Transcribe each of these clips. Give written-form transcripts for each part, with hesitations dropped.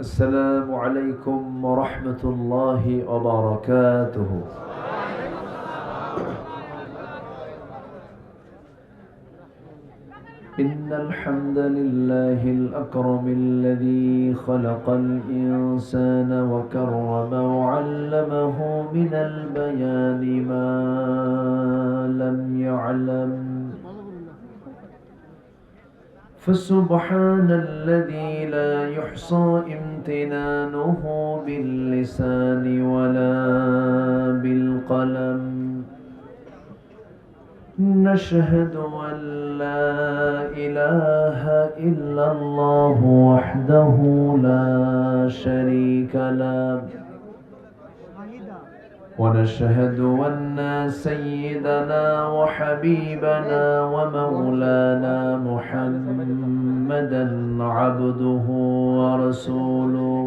السلام عليكم ورحمة الله وبركاته. إن الحمد لله الأكرم الذي خلق الإنسان وكرم وعلمه من البيان ما لم يعلم، فسبحان الذي لا يحصى امتنانه باللسان ولا بالقلم. نشهد أن لا إله إلا الله وحده لا شريك له، ونشهد أن سيدنا وحبيبنا ومولانا محمدا عبده ورسوله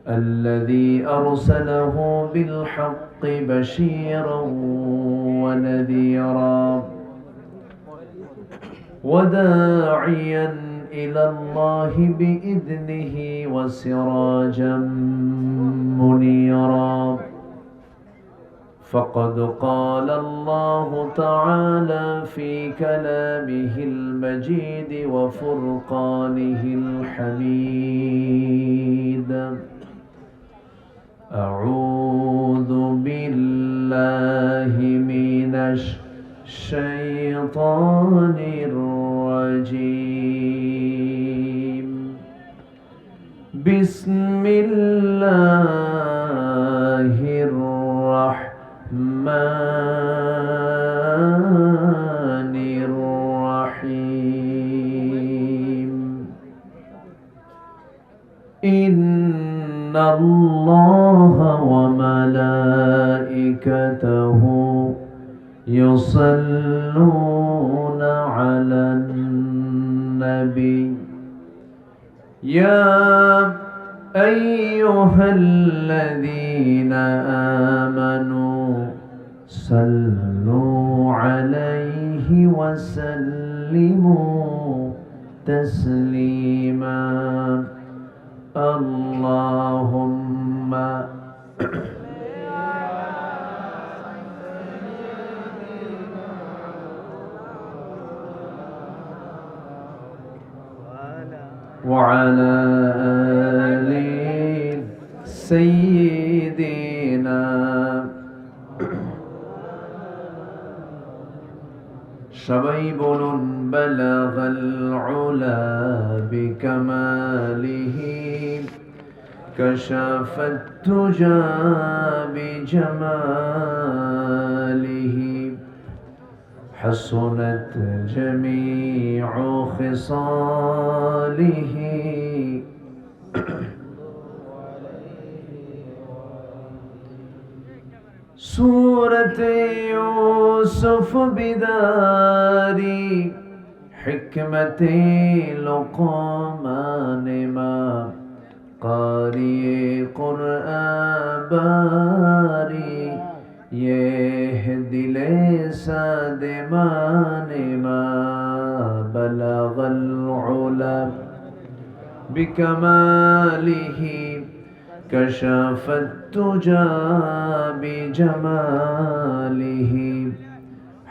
الذي أرسله بالحق بشيرا ونذيرا وداعيا إلى الله بإذنه وسراجا منيرا. فقد قال الله تعالى في كلامه المجيد وفرقانه الحميد: أعوذ بالله من الشيطان الرجيم. بسم الله الرحمن الرحيم. إن الله وملائكته يصلون على النبي يا أيها الذين آمنوا صلوا عليه وسلموا تسليما. اللهم وعلى آل سيدنا. সবাই বলুন بلغ العلا بكماله كشف التجى بجماله حسنت جميع خصاله. سورة يوسف بداري حكمة لقمان ما قارئ قرآن باري يهدي لساد ما بلغ العلا بكماله كشف التجى بجماله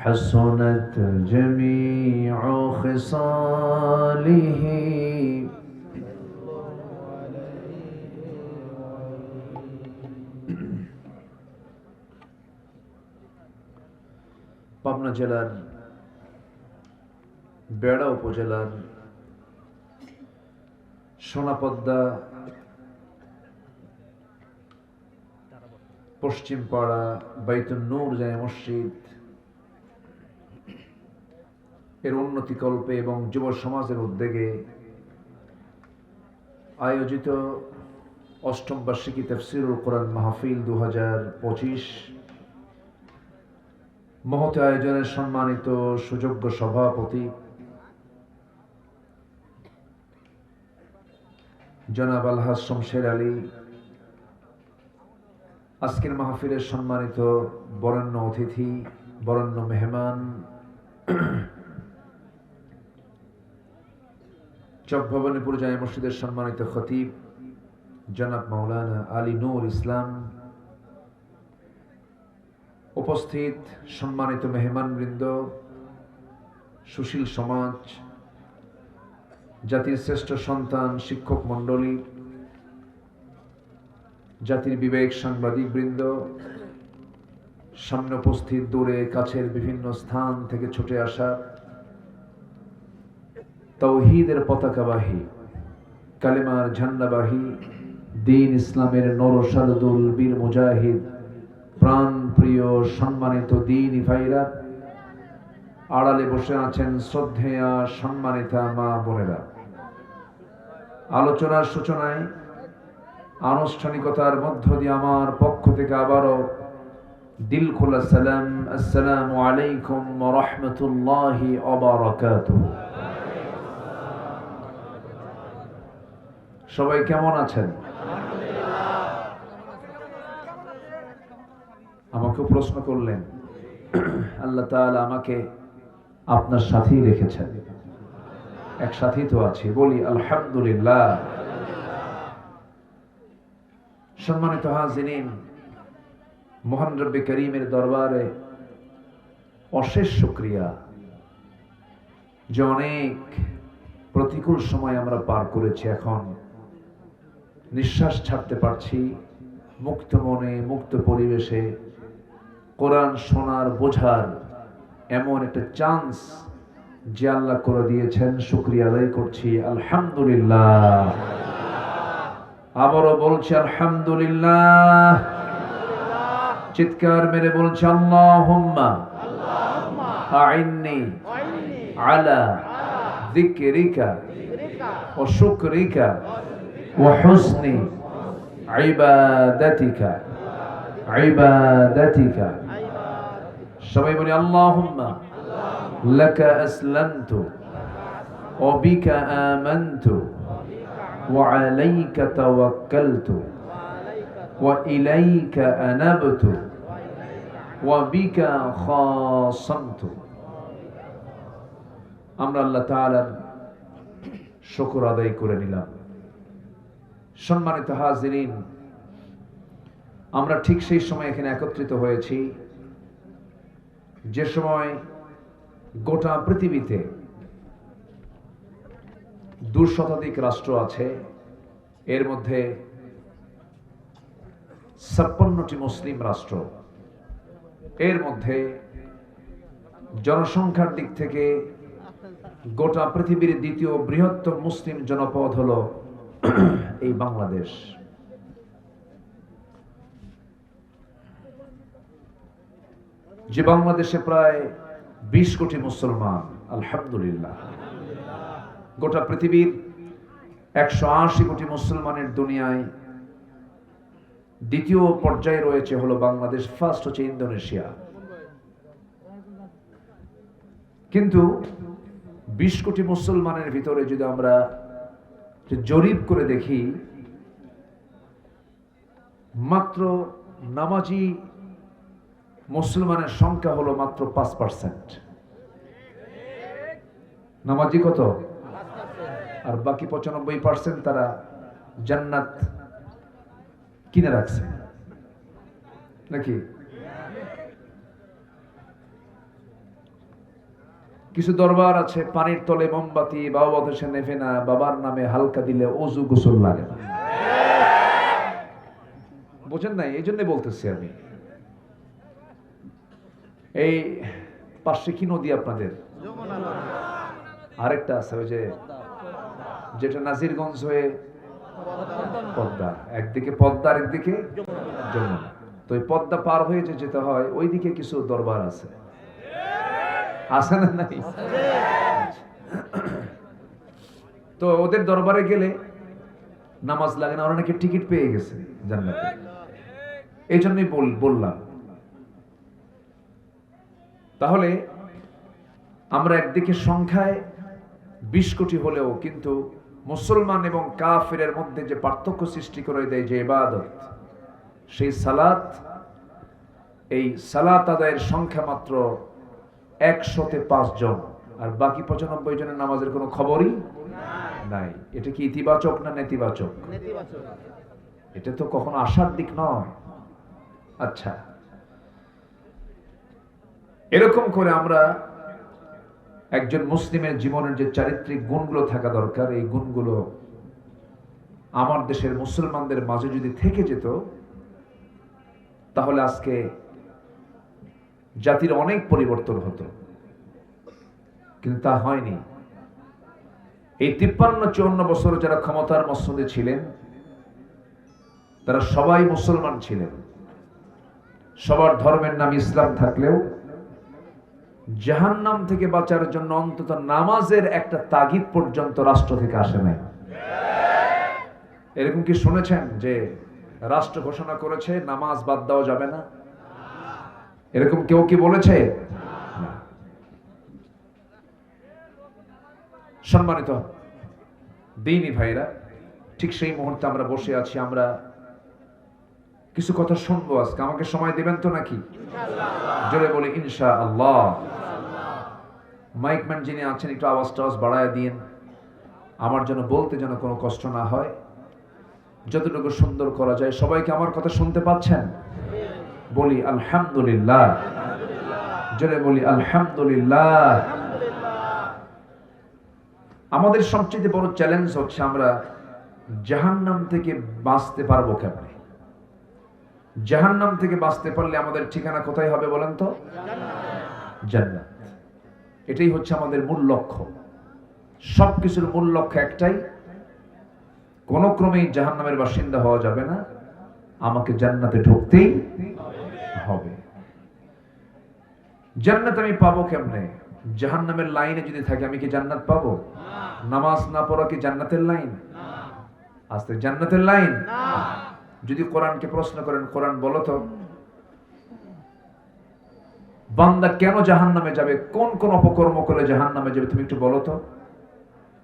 حسنت جميع خصاله. পাবনা জেলার বেড়া উপজেলার সোনাপদ্মা পশ্চিম পাড়া বাইতুন নূর জামে মসজিদ এর উন্নতিকল্পে এবং যুব সমাজের উদ্যোগে আয়োজিত অষ্টম বার্ষিকী তাফসীরুল কোরআন মাহফিল 2025 মহৎ আয়োজনের সম্মানিত সুযোগ্য সভাপতি জনাব আলহাজ শমশের আলী, আজকের মাহফিলের সম্মানিত বরেণ্য অতিথি, বরেণ্য মেহমান, চকভবনীপুর জামে মসজিদের সম্মানিত খতিব জনাব মাওলানা আলী নূর ইসলাম, উপস্থিত সম্মানিত মেহমানবৃন্দ, সুশীল সমাজ, জাতির শ্রেষ্ঠ সন্তান শিক্ষক মণ্ডলী, জাতির বিবেক সাংবাদিক বৃন্দ, সামনে উপস্থিত দূরে কাছের বিভিন্ন স্থান থেকে ছুটে আসা তাওহীদের পতাকাবাহী, কালেমার ঝান্ডাবাহী, দ্বীন ইসলামের নরসারদুল বীর মুজাহিদ, প্রাণ প্রিয় সম্মানিত দ্বীনী ভাইরা, আড়ালে বসে আছেন শ্রদ্ধেয়া সম্মানিতা মা বোনেরা। আলোচনার সূচনায় আনুষ্ঠানিকতার মধ্য দিয়ে আমার পক্ষ থেকে আবারও দিল খোলা সালাম, আসসালামু আলাইকুম ওয়া রাহমাতুল্লাহি ওয়া বারাকাতুহু। সবাই কেমন আছেন? আমাকে প্রশ্ন করলেন, আল্লাহ তাআলা আমাকে আপনার সাথেই রেখেছেন, একসাথেই তো আছি, বলি আলহামদুলিল্লাহ। সম্মানিত হাজিরিন, মহান রব্বে করিমের দরবারে অশেষ শুকরিয়া যে অনেক প্রতিকূল সময় আমরা পার করেছি, এখন নিঃশ্বাস ছাড়তে পারছি মুক্ত মনে, মুক্ত পরিবেশে। কোরআন শোনার, বোঝার এমন একটা চান্স যে আল্লাহ করে দিয়েছেন, শুকরিয়া আদায় করছি আলহামদুলিল্লাহ। আবারও বলছি আলহামদুলিল্লাহ। চিৎকার মেরে বলছি আল্লাহুম্মা আইন্নি আলা যিকরিকা ওয়া শুকরিকা ওয়া হুসনি ইবাদাতিকা। সবাই বলি আল্লাহুম্মা লাকা আসলামতু ওয়া বিকা আমানতু ওয়া আলাইকা তাওয়াক্কালতু ওয়া ইলাইকা আনাবতু ওয়া বিকা খাসামতু। আমরা আল্লাহ তাআলার শুকর আদায় করে নিলাম। সম্মানিত হাজিরিন, আমরা ঠিক সেই সময় এখানে একত্রিত হয়েছি যে সময় গোটা পৃথিবীতে 2 শতাধিক রাষ্ট্র আছে, এর মধ্যে 56টি মুসলিম রাষ্ট্র। এর মধ্যে জনসংখ্যার দিক থেকে গোটা পৃথিবীর দ্বিতীয় বৃহত্তম মুসলিম জনপদ হলো এই বাংলাদেশ। যে বাংলাদেশে প্রায় 20 কোটি মুসলমান, আলহামদুলিল্লাহ। গোটা পৃথিবীর 180 কোটি মুসলমানের দুনিয়ায় দ্বিতীয় পর্যায়ে রয়েছে হলো বাংলাদেশ, ফার্স্ট হচ্ছে ইন্দোনেশিয়া। কিন্তু 20 কোটি মুসলমানের ভিতরে যদি আমরা জরিপ করে দেখি, মাত্র নামাজি মুসলমানের সংখ্যা হলো মাত্র 5%। নামাজি কত? আর বাকি 95% তারা জান্নাত কিনে রাখছে নাকি? কিছু দরবার আছে পানির তলে মোমবাতি, বাবা দেশে নেভে না, বাবার নামে হালকা দিলে অজু গোসল লাগে না। বোঝেন নাই? এই জন্য বলতেছি আমি। এই পাশে কি নদী আপনাদের? আরেকটা আছে ওই যে যেটা নাজিরগঞ্জ হয়ে পদ্মা, একদিকে পদ্মা আর একদিকে যমুনা। তো ওই পদ্মা পার হয়ে যে যেতে হয়, ওইদিকে কিছু দরবার আছে, আছে না নাই? তো ওদের দরবারে গেলে নামাজ লাগে না, ওরা নাকি টিকিট পেয়ে গেছে জান্নাতে। এই জন্যই বললাম। তাহলে আমরা একদিকে সংখ্যায় 20 কোটি হলেও কিন্তু মুসলমান এবং কাফিরের মধ্যে যে পার্থক্য সৃষ্টি করে দেয় যে ইবাদত, সেই সালাত, এই সালাত আদায়ের সংখ্যা মাত্র 105 জন। আর বাকি 95 জনের নামাজের কোনো খবরই নাই। এটা কি ইতিবাচক না নেতিবাচক? এটা তো কখনো আশার দিক নয়। আচ্ছা, এরকম করে আমরা একজন মুসলিমের জীবনের যে চারিত্রিক গুণগুলো থাকা দরকার, এই গুণগুলো আমার দেশের মুসলমানদের মাঝে যদি থেকে যেত, তাহলে আজকে জাতির অনেক পরিবর্তন হতো, কিন্তু তা হয়নি। এই 53-54 বছর যারা ক্ষমতার মসনদে ছিলেন, তারা সবাই মুসলমান ছিলেন। সবার ধর্মের নাম ইসলাম থাকলেও জাহান্নাম থেকে বাঁচার জন্য অন্তত নামাজের একটা তাগিদ পর্যন্ত রাষ্ট্র থেকে আসে নাই। এরকম কি শুনেছেন যে রাষ্ট্র ঘোষণা করেছে নামাজ বাদ দেওয়া যাবে না? এরকম কেউ কি বলেছে? সম্মানিত দ্বীনি ভাইরা, ঠিক সেই মুহূর্তে আমরা বসে আছি, আমরা কিছু কথা শুনবো আজকে। আমাকে সময় দিবেন তো নাকি? জোরে বলি ইনশাআল্লাহ। মাইকম্যান যিনি আছেন একটু আওয়াজটা বাড়ায় দিন, আমার জন্য বলতে যেন কোনো কষ্ট না হয়, যতটুকু সুন্দর করা যায়। সবাইকে আমার কথা শুনতে পাচ্ছেন? বলি আলহামদুলিল্লাহ। জোরে বলি আলহামদুলিল্লাহ। আমাদের সবচেয়ে বড় চ্যালেঞ্জ হচ্ছে আমরা জাহান্নাম থেকে বাঁচতে পারবো কেমনে? জাহান্নাম থেকে বাঁচতে পারলে আমাদের ঠিকানা কোথায় হবে বলেন তো? জান্নাত। এটাই হচ্ছে আমাদের মূল লক্ষ্য। সবকিছুর মূল লক্ষ্য একটাই, কোন ক্রমেই জাহান্নামের বাসিন্দা হওয়া যাবে না, আমাকে জান্নাতে ঢুকতেই হবে। জান্নাত আমি পাবো কেমনে? জাহান্নামের লাইনে যদি থাকে আমি কি জান্নাত পাবো? নামাজ না পড়া কি জান্নাতের লাইন? আস্তে জান্নাতের লাইন। যদি কোরআনকে প্রশ্ন করেন, কোরআন বলো তো বান্দা কেন জাহান্নামে যাবে, কোন কোন অপকর্ম করলে জাহান্নামে যাবে, তুমি একটু বলো তো।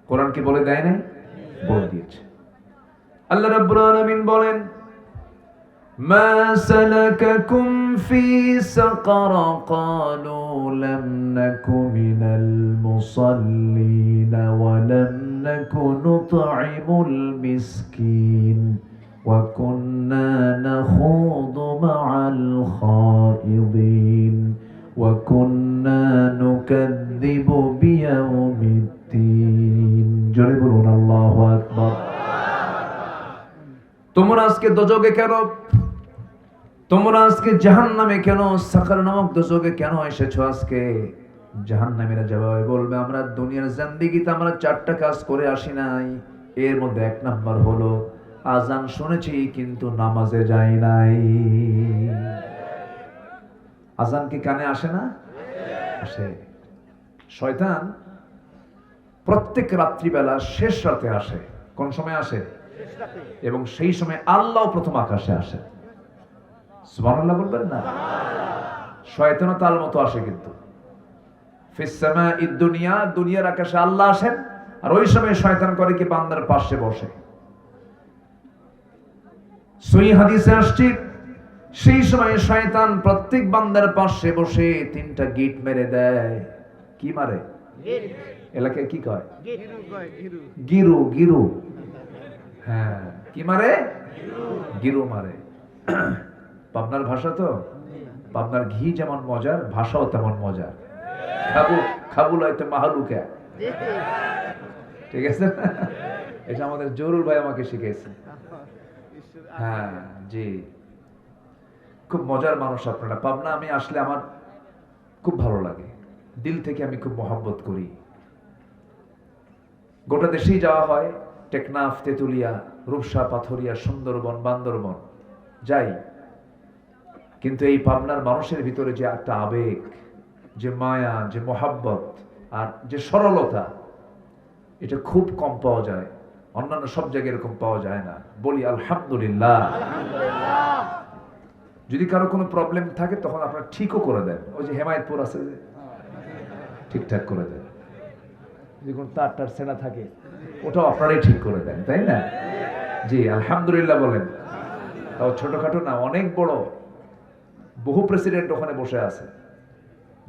কোরআন কি বলে দেয় নাই? বলে দিয়েছে। আল্লাহ রাব্বুল আলামিন বলেন, মা সালাকাকুম ফি সাকার ক্বালু লাম নাকু মিনাল মুসাল্লিন ওয়া লাম নাকু নুতঈমুল মিসকিন ওয়া কুন্না নাখুদু মা'আল খাইদিন ওয়া কুন্না নুকাযযিবু বিয়াউমিদ্দিন। জোরে বলুন আল্লাহু আকবার। তোমরা আজকে দোজখে কেন, তোমরা আজকে জাহান্নামে কেন, সাকার নামক দোজখে কেন এসেছো? আজকে জাহান্নামীরা জবাবে বলবে, আমরা দুনিয়ার জিন্দেগিতে আমরা 4টা কাজ করে আসি নাই। এর মধ্যে 1 নাম্বার হলো আজান শুনেছি কিন্তু নামাজে যাই নাই। আজান কি কানে আসে না? আসে। শয়তান প্রত্যেক রাত্রিবেলা শেষ রাতে আসে। কোন সময় আসে? এবং সেই সময় আল্লাহ প্রথম আকাশে আসে। সুবহানাল্লাহ বলবেন না? শয়তানও তার মতো আসে, কিন্তু ফিস সামাঈদ দুনিয়া, দুনিয়ার আকাশে আল্লাহ আসেন, আর ওই সময় শয়তান করে কি বান্দার পাশে বসে। সহিহ হাদিসে আসছে, সেই সময় শয়তান প্রত্যেক বান্দার পাশে বসে 3টা গিট মেরে দেয়। কি মারে? এলাকায় কি কয়? গিরু। গিরু। হ্যাঁ, কি মারে? গিরু মারে। পাবনার ভাষা তো, পাবনার ঘি যেমন মজার, ভাষাও তেমন মজার। খাবু লয়তো মাহালুকা। ঠিক আছে, এটা আমাদের জরুল ভাই আমাকে শিখিয়েছে। হ্যাঁ জি, খুব মজার মানুষ আপনারা। পাবনা আমি আসলে আমার খুব ভালো লাগে, দিল থেকে আমি খুব মহব্বত করি। গোটা দেশেই যাওয়া হয়, টেকনাফ, তেতুলিয়া, রূপসা, পাথরিয়া, সুন্দরবন, বান্দরবন যাই, কিন্তু এই পাবনার মানুষের ভিতরে যে একটা আবেগ, যে মায়া, যে মহাব্বত আর যে সরলতা, এটা খুব কম পাওয়া যায়। অন্যান্য সব জায়গায় এরকম পাওয়া যায় না। বলি আলহামদুলিল্লাহ। যদি কারো কোনো প্রবলেম থাকে তখন আপনারা ঠিকও করে দেন। ওই যে হেমায়তপুর আছে, ঠিকঠাক করে দেন। যদি কোনো তার সেনা থাকে ওটাও আপনারাই ঠিক করে দেন, তাই না? জি আলহামদুলিল্লাহ বলেন। তাও ছোটখাটো না, অনেক বড়। বহু প্রেসিডেন্ট ওখানে বসে আছে।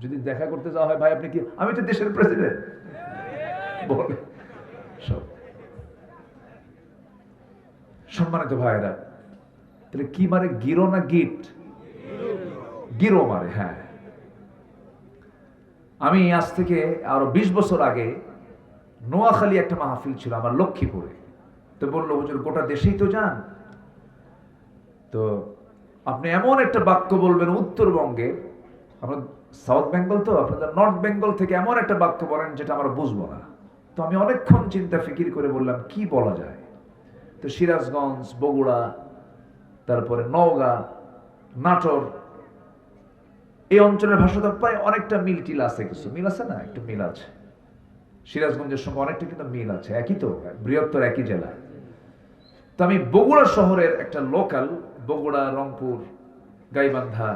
যদি দেখা করতে যাওয়া হয়, ভাই আপনি কি, আমি তো দেশের প্রেসিডেন্ট বলে সব। সম্মানিত ভাইরা, তাহলে কি মারে, গিরো না গিট? গিরো মারে। হ্যাঁ, আমি আজ থেকে আরো 20 বছর আগে নোয়াখালী একটা মাহফিল ছিল আমার লক্ষ্মীপুরে। তো বললো, হুজুর গোটা দেশেই তো যান, তো আপনি এমন একটা বাক্য বলবেন উত্তরবঙ্গে, আমরা সাউথ বেঙ্গল তো, আপনাদের নর্থ বেঙ্গল থেকে এমন একটা বাক্য বলেন যেটা আমরা বুঝবো না। তো আমি অনেকক্ষণ চিন্তা ফিকির করে বললাম কি বলা যায়। তো সিরাজগঞ্জ, বগুড়া, তারপরে নওগাঁ, নাটোর, এই অঞ্চলের ভাষা তো প্রায় অনেকটা মিল টিল আছে, কিছু মিল আছে না, একটু মিল আছে। সিরাজগঞ্জের সঙ্গে অনেকটা কিন্তু মিল আছে, একই তো, বৃহত্তর একই জেলা। তো আমি বগুড়া শহরের একটা লোকাল, বগুড়া, রংপুর, গাইবান্ধা,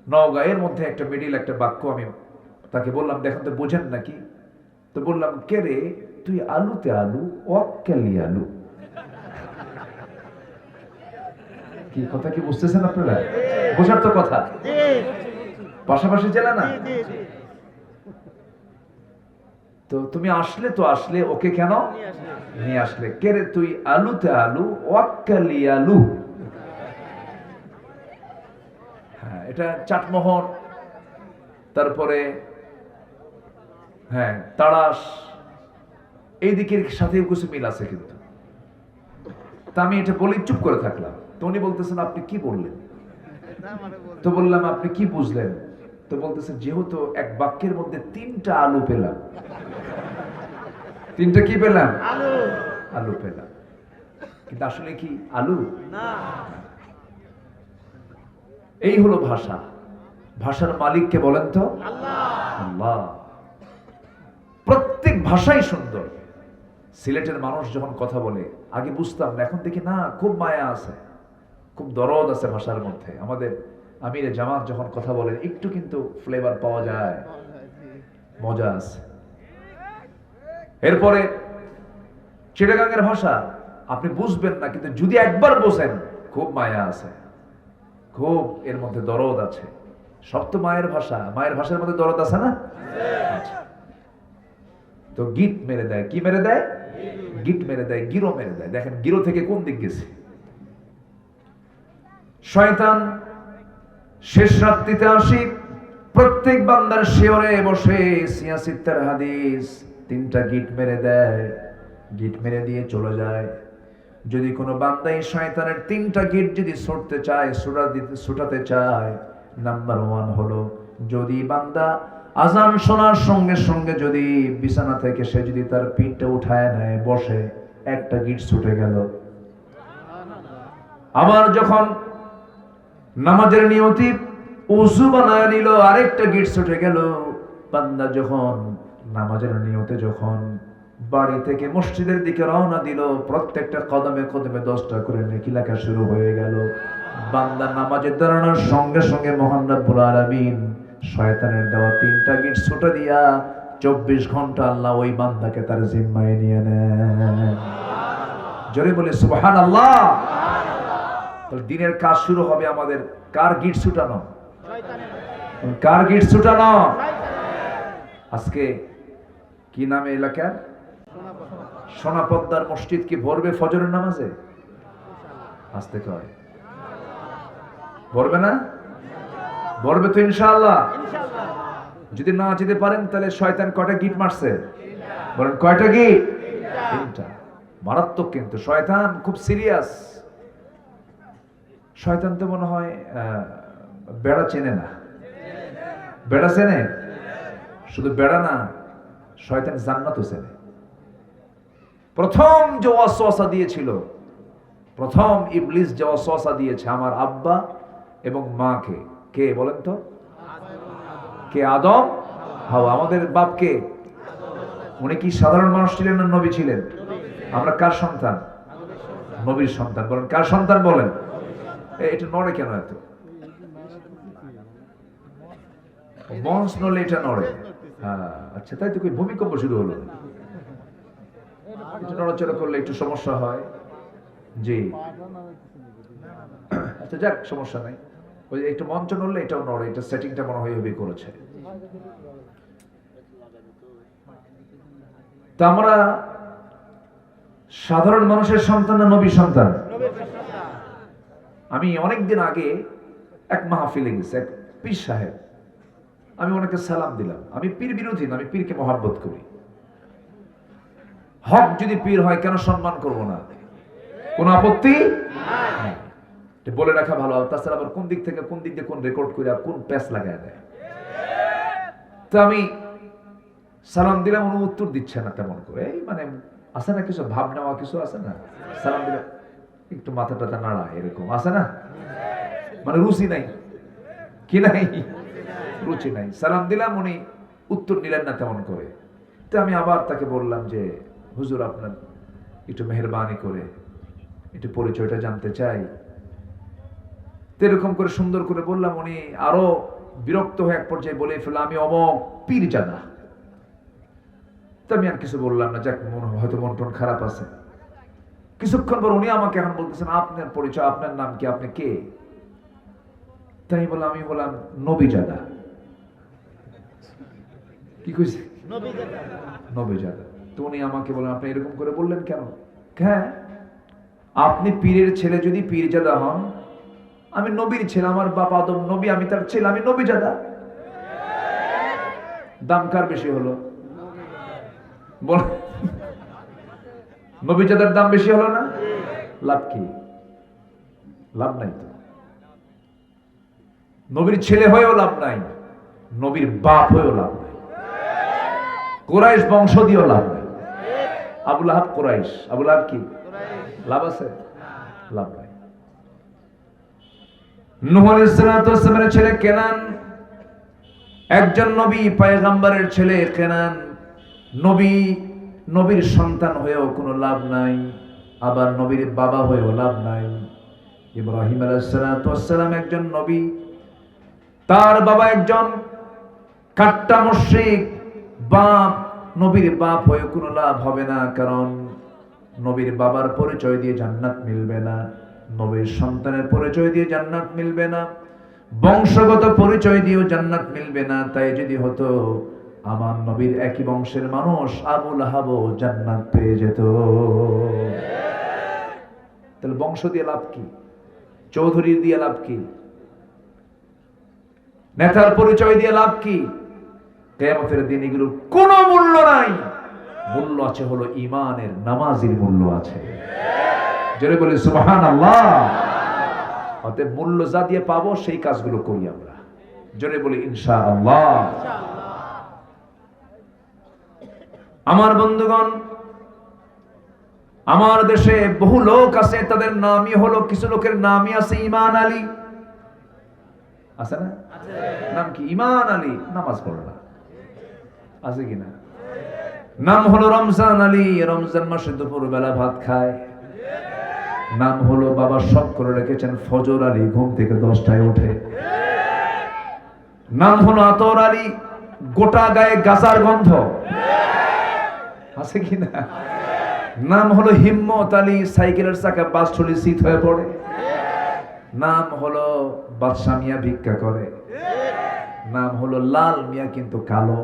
নওগাঁ, এর মধ্যে একটা মিডিল একটা বাক্য আমি তাকে বললাম, দেখেন তো বোঝেন নাকি? তো বললাম, কে রে তুই আলুতে আলু, অক্কালি আলু। কি কথা কি বুঝতেছেন আপনারা? বোঝার তো কথা, পাশাপাশি জেলা না। তো তুমি আসলে তো আসলে, ওকে কেন নিয়ে আসলে? কে রে তুই আলুতে আলু, ওয়াক্কালি আলু। হ্যাঁ, এটা চাটমোহর, তারপরে হ্যাঁ তাড়াশ, এই দিকের সাথে কিছু মিল আছে কিন্তু। তা আমি এটা বলি চুপ করে থাকলাম। তো উনি বলতেছেন, আপনি কি বললেন? তো বললাম, আপনি কি বুঝলেন? তো বলতেছেন, যেহেতু এক বাক্যের মধ্যে 3টা আলু পেলাম। 3টা কি পেলাম? আলু পেলাম, কিন্তু আসলে কি আলু না। এই হলো ভাষা। ভাষার মালিককে বলেন তো আল্লাহ। প্রত্যেক ভাষাই সুন্দর। সিলেটের মানুষ যখন কথা বলে, আগে বুঝতাম না, এখন দেখি না, খুব মায়া আছে, খুব দরদ আছে ভাষার মধ্যে। আমাদের আমিরে জামাত যখন কথা বলেন, একটু কিন্তু ফ্লেভার পাওয়া যায়, মজা আছে। এরপরে চিটাগাঙ্গের ভাষা আপনি বুঝবেন না, কিন্তু যদি একবার বোঝেন, খুব মায়া আছে, খুব এর মধ্যে দরদ আছে। সব তো মায়ের ভাষা, মায়ের ভাষার মধ্যে দরদ আছে না? তো গিট মেরে দেয়, কি মেরে দেয়? গিট মেরে দেয়, গিরো মেরে দেয়। দেখেন গিরো থেকে কোন দিক গেছে। শয়তান শেষ রাত্রিতে আসি প্রত্যেক বান্দার শিয়রে বসে সিয়াসিত্তার হাদিস 3টা গিট মেরে দেয়, গিট মেরে দিয়ে চলে যায়। যদি কোনো বান্দা এই শয়তানের 3টা গিট যদি ছুটতে চায়, ছুটাতে চায়, নাম্বার 1 হলো, যদি বান্দা আজান শোনার সঙ্গে সঙ্গে যদি বিছানা থেকে সে যদি তার পিঠটা উঠায় নেয়, বসে, একটা গিট ছুটে গেল। আবার যখন নামাজের নিয়তি ওযু বানায় নিল, আরেকটা গিট ছুটে গেল। বান্দা যখন নামাজের নিয়তে যখন বাড়ি থেকে মসজিদের দিকে রওনা দিল, প্রত্যেকটা কদমে কদমে 10টা করে নেকি লেখা শুরু হয়ে গেল। বান্দা নামাজে দাঁড়ানোর সঙ্গে সঙ্গে মহান রব্বুল আলামিন শয়তানের দেওয়া 3টা গিট ছুটে দিয়া 24 ঘন্টা আল্লাহ ওই বান্দাকে তার জিম্মায় নিয়ে নেয়। জোরে বলে সুবহানাল্লাহ। তাহলে দিনের কাজ শুরু হবে আমাদের কার গিট ছুটানো? কার গিট ছুটানো? আজকে কি নামে এলাকার? সোনাপদ্মার মসজিদ কি ভরবে ফজরের নামাজে? আসতে কয় ভরবে না? ভরবে তো ইনশাআল্লাহ। যদি না যেতে পারেন তাহলে শয়তান কয়টা গিট মারছে? বলেন কয়টা গিট? 3টা। মারাত্মক কিন্তু শয়তান খুব সিরিয়াস। শয়তান তো মনে হয় বেড়া চেনে না। বেড়া চেনে? শুধু বেড়া না, শয়তান জান্নাতও চেনে। প্রথম যে ওয়াসওয়াসা দিয়েছিল, প্রথম ইবলিস যে ওয়াসওয়াসা দিয়েছে আমার আব্বা এবং মাকে, কে বলেন তো? কে? আদম, হাওয়া। আমাদের বাপ কে? উনি কি সাধারণ মানুষ ছিলেন না নবী ছিলেন? আমরা কার সন্তান? নবীর সন্তান। বলেন কার সন্তান? বলেন। এটা নড়ে কেন এত? মঞ্চ নড়লে এটা নড়ে? হ্যাঁ, আচ্ছা, তাই তো। কি ভূমিকম্প শুরু হলো? এটা নড়াচড়া করলে একটু সমস্যা হয়। জি, আচ্ছা, যাক, সমস্যা নাই। ওই একটু মঞ্চ নড়লে এটাও নড়ে। এটা সেটিংটা মনে হয় করেছে। তা আমরা সাধারণ মানুষের সন্তান না নবী সন্তান? আমি অনেকদিন আগে এক মাহফিলে গেছি, এক পীর সাহেব, আমি ওনাকে সালাম দিলাম। আমি পীর বিরোধী না, আমি পীরকে মহাব্বত করি। হক যদি পীর হয় কেন সম্মান করব না? কোন আপত্তি নাই, বলে রাখা ভালো। তাছাড়া আবার কোন দিক থেকে কোন দিক দিয়ে কোন রেকর্ড করে কোন প্যাচ লাগায় দেয়। তো আমি সালাম দিলাম, উনি উত্তর দিচ্ছে না তেমন করে। এই মানে আছে না কিছু ভাব নেওয়া, কিছু আছে না, সালাম দিলাম একটু মাথা টাথা নাড়া, এরকম আছে না, মানে রুচি নাই, কি নাই, রুচি নাই। সালাম দিলাম, উনি উত্তর নিলেন না তেমন করে। তো আমি আবার তাকে বললাম যে হুজুর আপনার একটু মেহেরবানি করে একটু পরিচয়টা জানতে চাই। এরকম করে সুন্দর করে বললাম। উনি আরো বিরক্ত হয়ে এক পর্যায়ে বলে ফেলল, আমি অমক পীরজাদা। তো আমি আর কিছু বললাম না, যাক হয়তো মন টন খারাপ আছে। কিছুক্ষণ পর উনি আমাকে এখন বলতেছেন, আপনার পরিচয়, আপনার নাম কি, আপনি কে? তাই বললাম, আমি বললাম নবীজাদা। কি কইছে? নবীজাদা। তো উনি আমাকে বলেন, আপনি এরকম করে বললেন কেন? হ্যাঁ, আপনি পীরের ছেলে যদি পীরজাদা হন, আমি নবীর ছেলে, আমার বাপ আদম নবী, আমি তার ছেলে, আমি নবীজাদা। দাম কার বেশি হলো? বল, নবীজাদার দাম বেশি হলো না? লাভ কি? লাভ নাই তো। নবীর ছেলে হয়েও লাভ নাই, নবীর বাপ হয়েও লাভ নাই, কুরাইশ বংশ দিয়েও লাভ নাই। আবু লাহাব কুরাইশ, আবু লাহাব কি লাভ আছে? লাভ নাই। নূহ আলাইহিস সালামের ছেলে কেনান একজন নবী, পয়গম্বরের ছেলে কেনান নবী, নবীর সন্তান হয়েও কোনো লাভ নাই, আবার নবীর বাবা হয়েও লাভ নাই। ইব্রাহিম আলাইহিস সালাম একজন নবী, তার বাবা একজন কাট্টা মুশরিক, বাপ নবীর বাপ হয়ে কোনো লাভ হবে না, কারণ নবীর বাবার পরিচয় দিয়ে জান্নাত মিলবে না, নবীর সন্তানের পরিচয় দিয়ে জান্নাত মিলবে না, বংশগত পরিচয় দিয়েও জান্নাত মিলবে না। তাই যদি হতো আমার নবীর একই বংশের মানুষ আবু লাহাবও জান্নাত পেয়ে যেত। তাহলে বংশ দিয়ে লাভ কি? চৌধুরী দিয়ে লাভ কি? নেতার পরিচয় দিয়ে লাভ কি? কিয়ামতের দিন এগুলোর কোনো মূল্য নাই। মূল্য আছে হলো ঈমানের, নামাজের মূল্য আছে। জোরে বলি সুবহানাল্লাহ। অতএব মূল্য যা দিয়ে পাবো সেই কাজগুলো করি আমরা। জোরে বলি ইনশাআল্লাহ। আমার বন্ধুগণ, আমার দেশে বহু লোক আছে, তাদের নামই হলো, কিছু লোকের নামই আছে ঈমান আলী, আছে না? নাম কি? ঈমান আলী, নামাজ পড়ে না, আছে কিনা? নাম হলো রমজান আলী, রমজান মাসে দুপুর বেলা ভাত খায়। নাম হলো বাবা শখ করে রেখেছেন ফজর আলী, ঘুম থেকে 10টায় ওঠে। নাম হলো আতর আলী, গোটা গায়ে গাছার গন্ধ, আছে কিনা? নাম হলো হিম্মত আলী, সাইকেলের চাকা বাসটলি শীত হয়ে পড়ে। নাম হলো বাদশা মিয়া, ভিক্ষা করে। নাম হলো লাল মিয়া কিন্তু কালো।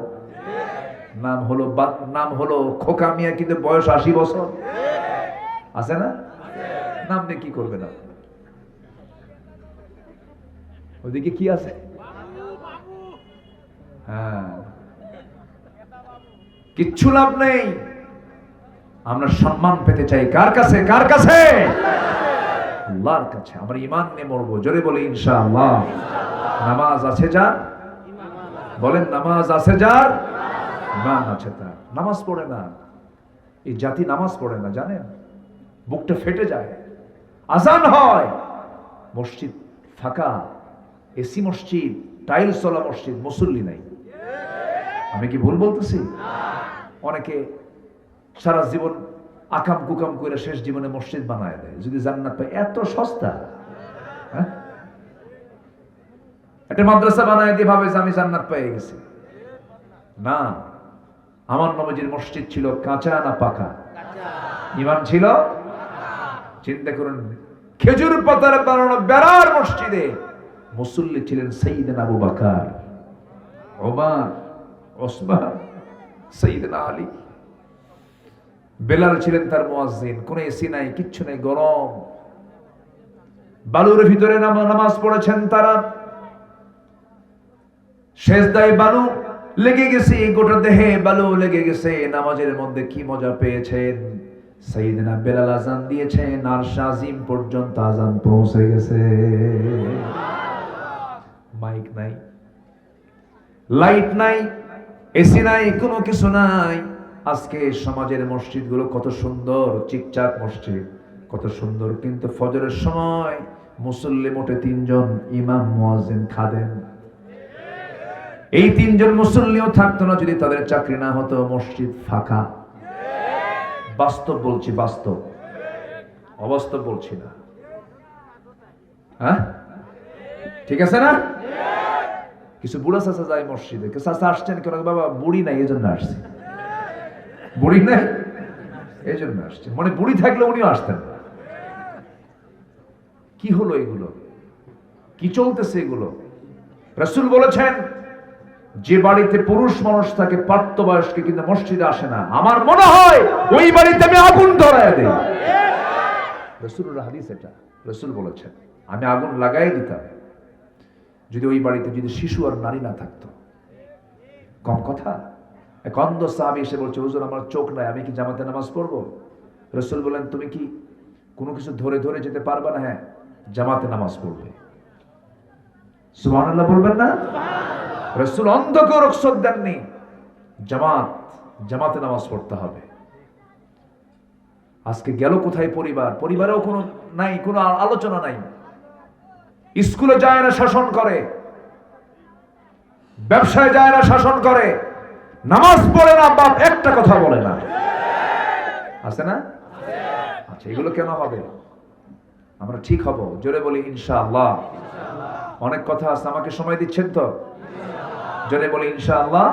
নাম হলো খোকা মিয়া কিন্তু বয়স 80 বছর, আছে না? নাম নিয়ে কি করবে না? ওইদিকে কি আছে? হ্যাঁ, কিচ্ছু লাভ নেই। আমরা সম্মান পেতে চাই কার কাছে? কার কাছে? আল্লাহর কাছে। আমরা ঈমান নিয়ে মরবো। জোরে বলি ইনশাআল্লাহ। নামাজ আছে যার, বলেন নামাজ আছে যার, ঈমান আছে তার। নামাজ পড়ে না, এই জাতি নামাজ পড়ে না, জানেন? বুকটা ফেটে যায়। আজান হয়, মসজিদ ফাঁকা, এসি মসজিদ, টাইলস চলা মসজিদ, মুসল্লি নাই। আমি কি ভুল বলতেছি? অনেকে সারা জীবন আকাম কুকাম করে শেষ জীবনে মসজিদ বানায় দেয় যদি জান্নাত পায়। এত সস্তা? একটা মাদ্রাসা বানায় দিয়ে ভাবে যে আমি জান্নাত পেয়ে গেছি। না, আমার নবীজির মসজিদ ছিল কাঁচা না পাকা? ঈমান ছিল। চিন্তা করুন, খেজুর পাতার বানানো বেড়ার মসজিদে মুসল্লি ছিলেন সাইয়েদনা আবু বকর। ওমর, ওসমান, সাইয়েদনা আলী। বেলাল ছিলেন তার মুয়াজ্জিন। কোনো এসি নাই, কিচ্ছু নাই, গরম বালুর ভিতরে নামাজ পড়েছেন তারা। সেজদায় বালু লেগে গেছে, গোটা দেহে বালু লেগে গেছে। নামাজের মধ্যে কি মজা পেয়েছেন। সাইয়েদনা বেলাল আযান দিয়েছেন, আরশ আজিম পর্যন্ত আযান পৌঁছে গেছে। মাইক নাই, লাইট নাই, এসি নাই, কোনো কিছু নাই। আজকে সমাজের মসজিদগুলো কত সুন্দর, চিকচাক মসজিদ, কত সুন্দর, কিন্তু ফজরের সময় মুসল্লি মোটে 3 জন, ইমাম, মুয়াজ্জিন, খাদেম। এই 3 জন মুসল্লিও থাকতো না যদি তাদের চাকরি না হতো। মসজিদ ফাঁকা। বাস্তব বলছি, বাস্তব, অবাস্তব বলছি না। হ্যাঁ, ঠিক আছে না? কিছু বুড়া চাচা যায় মসজিদে। চাচা আসছেন কেন? বাবা বুড়ি নাই, এই জন্য আসছে। বুড়ি নাই, এই জন্য আসছে। মানে বুড়ি থাকলে উনিও আসতেন। কি হলো এগুলো? কি চলতেছে এগুলো? রাসূল বলেছেন, যে বাড়িতে পুরুষ মানুষ থাকে প্রাপ্তবয়স্ক কিন্তু মসজিদে আসে না, আমার মনে হয় ওই বাড়িতে আমি আগুন ধরায় দেই। রাসূলের হাদিস এটা। রাসূল বলেছেন, আমি আগুন লাগাই দিতাম যদি ওই বাড়িতে যদি শিশু আর নারী না থাকতো। কম কথা। এক অন্ধ সাহাবী এসে বলছে, হুজুর আমার চোখ নাই, আমি কি জামাতে নামাজ পড়বো? রাসূল বলেন, তুমি কি কোনো কিছু ধরে ধরে যেতে পারবা না? হ্যাঁ, জামাতে নামাজ পড়বে। সুবহানাল্লাহ বলবেন না? রাসূল অন্ধকে রুখসত দেননি। জামাতে নামাজ পড়তে হবে। আজকে গেল কোথায় পরিবার? পরিবারেও কোনো নাই, কোনো আলোচনা নাই। স্কুলে যায় না, শাসন করে। ব্যবসায় যায় না, শাসন করে। নামাজ পড়ে না, বাপ একটা কথা বলে না। আছে না? আচ্ছা, এগুলো কেন হবে? আমরা ঠিক হব, জোরে বলি ইনশাআল্লাহ। অনেক কথা আছে, আমাকে সময় দিচ্ছেন তো? জোরে বলি ইনশাআল্লাহ।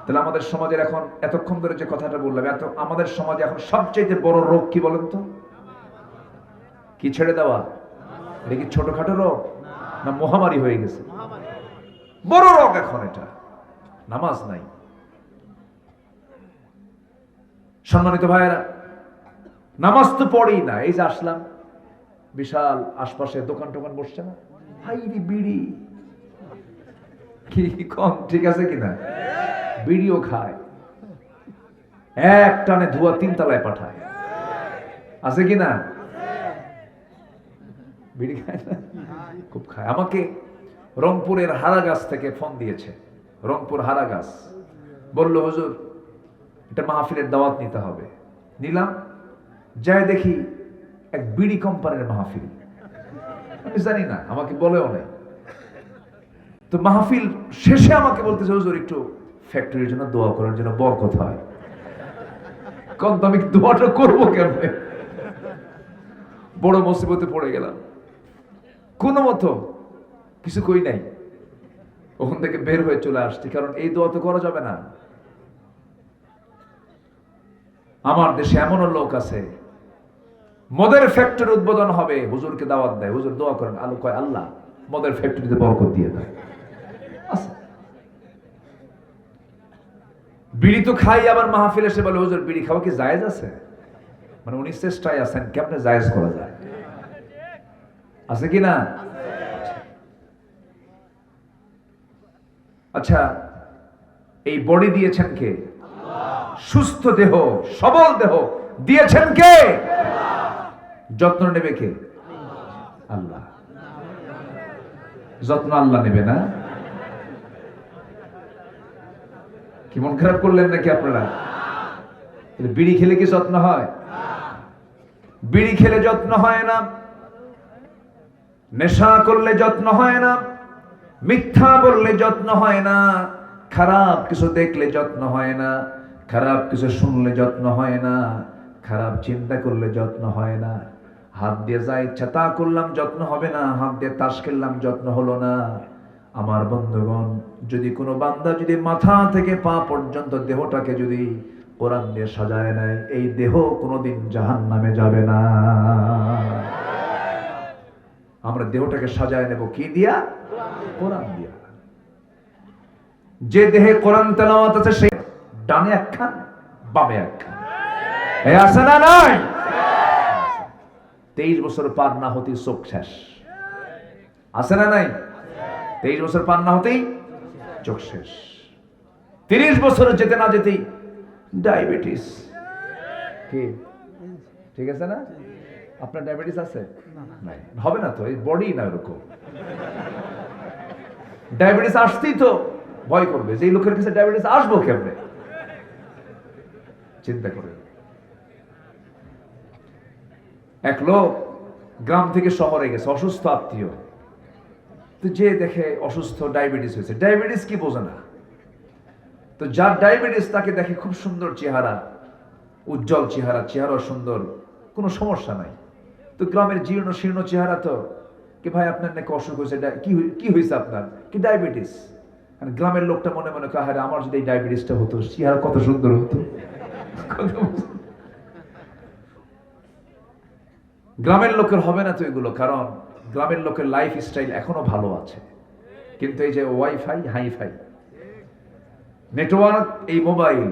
তাহলে আমাদের সমাজের এখন এতক্ষণ ধরে যে কথাটা বললাম, আমাদের সমাজে এখন সবচেয়ে বড় রোগ কি বলেন তো? কি ছেড়ে দেওয়া? এটা কি ছোটখাটো রোগ না মহামারী হয়ে গেছে? বড় রোগ এখন এটা। নামাজ নাই। সম্মানিত ভাইয়েরা, নামাজ তো পড়েই না। এই যে আসলাম, বিশাল আশপাশে দোকান টোকান বসছে না, হাইরি বিড়ি কি কম, ঠিক আছে কিনা? বিড়িও খায়, এক টানে ধোয়া 3 তলায় পাঠায়। আছে কিনা? বিড়ি খায় না? খুব খায়। আমাকে রংপুরের হারাগাছ থেকে ফোন দিয়েছে। রংপুর হারাগাছ বলল, হুজুর এটা মাহফিলের দাওয়াত নিতে হবে। নিলাম, যাই দেখি এক বিড়ি কোম্পানির মাহফিল। আমি জানি না, আমাকে বলেও নাই। তো মাহফিল শেষে আমাকে বলতেছে, হুজুর একটু ফ্যাক্টরির জন্য দোয়া করার জন্য, বরকত হয়। কোন আমি দোয়াটা করবো কেমনে? বড় মুসিবতে পড়ে গেলাম। কোনো মতো কিছু কই নাই, ওখান থেকে বের হয়ে চলে আসছি, কারণ এই দোয়া তো করা যাবে না। আমার দেশে এমনও লোক আছে, মদের ফ্যাক্টরি উদ্বোধন হবে, হুজুরকে দাওয়াত দেয়, হুজুর দোয়া করেন। আলো কয়, আল্লাহ মদের ফ্যাক্টরিতে বরকত দিয়ে দেয়। বিড়ি তো খাই, আবার মাহফিল এসে বলে, হুজুর বিড়ি খাওয়া কি জায়েজ আছে? মানে উনি চেষ্টায় আছেন কেমনে জায়েজ করা যায়। আছে কি না? আচ্ছা, এই বডি দিয়েছেন কে? সুস্থ দেহ, সবল দেহ দিয়েছেন কে? যত্ন নেবে কে? আল্লাহ। যত্ন আল্লাহ নেবে না? কি মন খারাপ করলেন নাকি আপনারা? বিড়ি খেলে কি যত্ন হয়? বিড়ি খেলে যত্ন হয় না, নেশা করলে যত্ন হয় না, মিথ্যা বললে যত্ন হয় না, খারাপ কিছু দেখলে যত্ন হয় না, খারাপ কিছু শুনলে যত্ন হয় না, খারাপ চিন্তা করলে যত্ন হয় না। হাত দিয়ে যা ইচ্ছা তা করলাম, যত্ন হবে না। হাত দিয়ে তাস খেললাম, যত্ন হলো না। আমার বন্ধুগণ, যদি কোনো বান্দা যদি মাথা থেকে পা পর্যন্ত দেহটাকে যদি কোরআন দিয়ে সাজায় নেয়, এই দেহ কোনোদিন জাহান্নামে যাবে না। আমরা দেহটাকে সাজায় নেব কি দিয়া? কোরআন দিয়া। যে দেহে কোরআন তেলাওয়াত আছে সে ডানে একখান বামে একখান, এই আছে না নাই? 23 বছর পার না হতেই চোখ শেষ, আছে না নাই? 23 বছর পার না হতেই চোখ শেষ। 30 বছর যেতে না যেতেই ডায়াবেটিস। কি ঠিক আছে না? আপনার ডায়াবেটিস আছে? নাই, হবে না তো, এই বডি না এরকম। ডায়াবেটিস আসতেই তো ভয় করবে যে এই লোকের কাছে ডায়াবেটিস আসবো কেমনে, চিন্তা করে। এক লোক গ্রাম থেকে শহরে গেছে, অসুস্থ আত্মীয়, তো যে দেখে অসুস্থ, ডায়াবেটিস হয়েছে। ডায়াবেটিস কি বোঝে না, তো যার ডায়াবেটিস তাকে দেখে খুব সুন্দর চেহারা, উজ্জ্বল চেহারা, চেহারা সুন্দর, কোনো সমস্যা নাই। তো গ্রামের জীর্ণ শীর্ণ চেহারা, তো কি ভাই আপনার নাকি অসুখ হয়েছে, কি হয়েছে আপনার? কি ডায়াবেটিস? গ্রামের লোকটা মনে মনে কয়, আরে আমার যদি এই ডায়াবেটিসটা হতো, চেহারা কত সুন্দর হতো। গ্রামের লোকের হবে না তো এগুলো, কারণ গ্রামের লোকের লাইফ স্টাইল এখনো ভালো আছে। কিন্তু এই যে ওয়াইফাই, হাইফাই, নেটওয়ার্ক, এই মোবাইল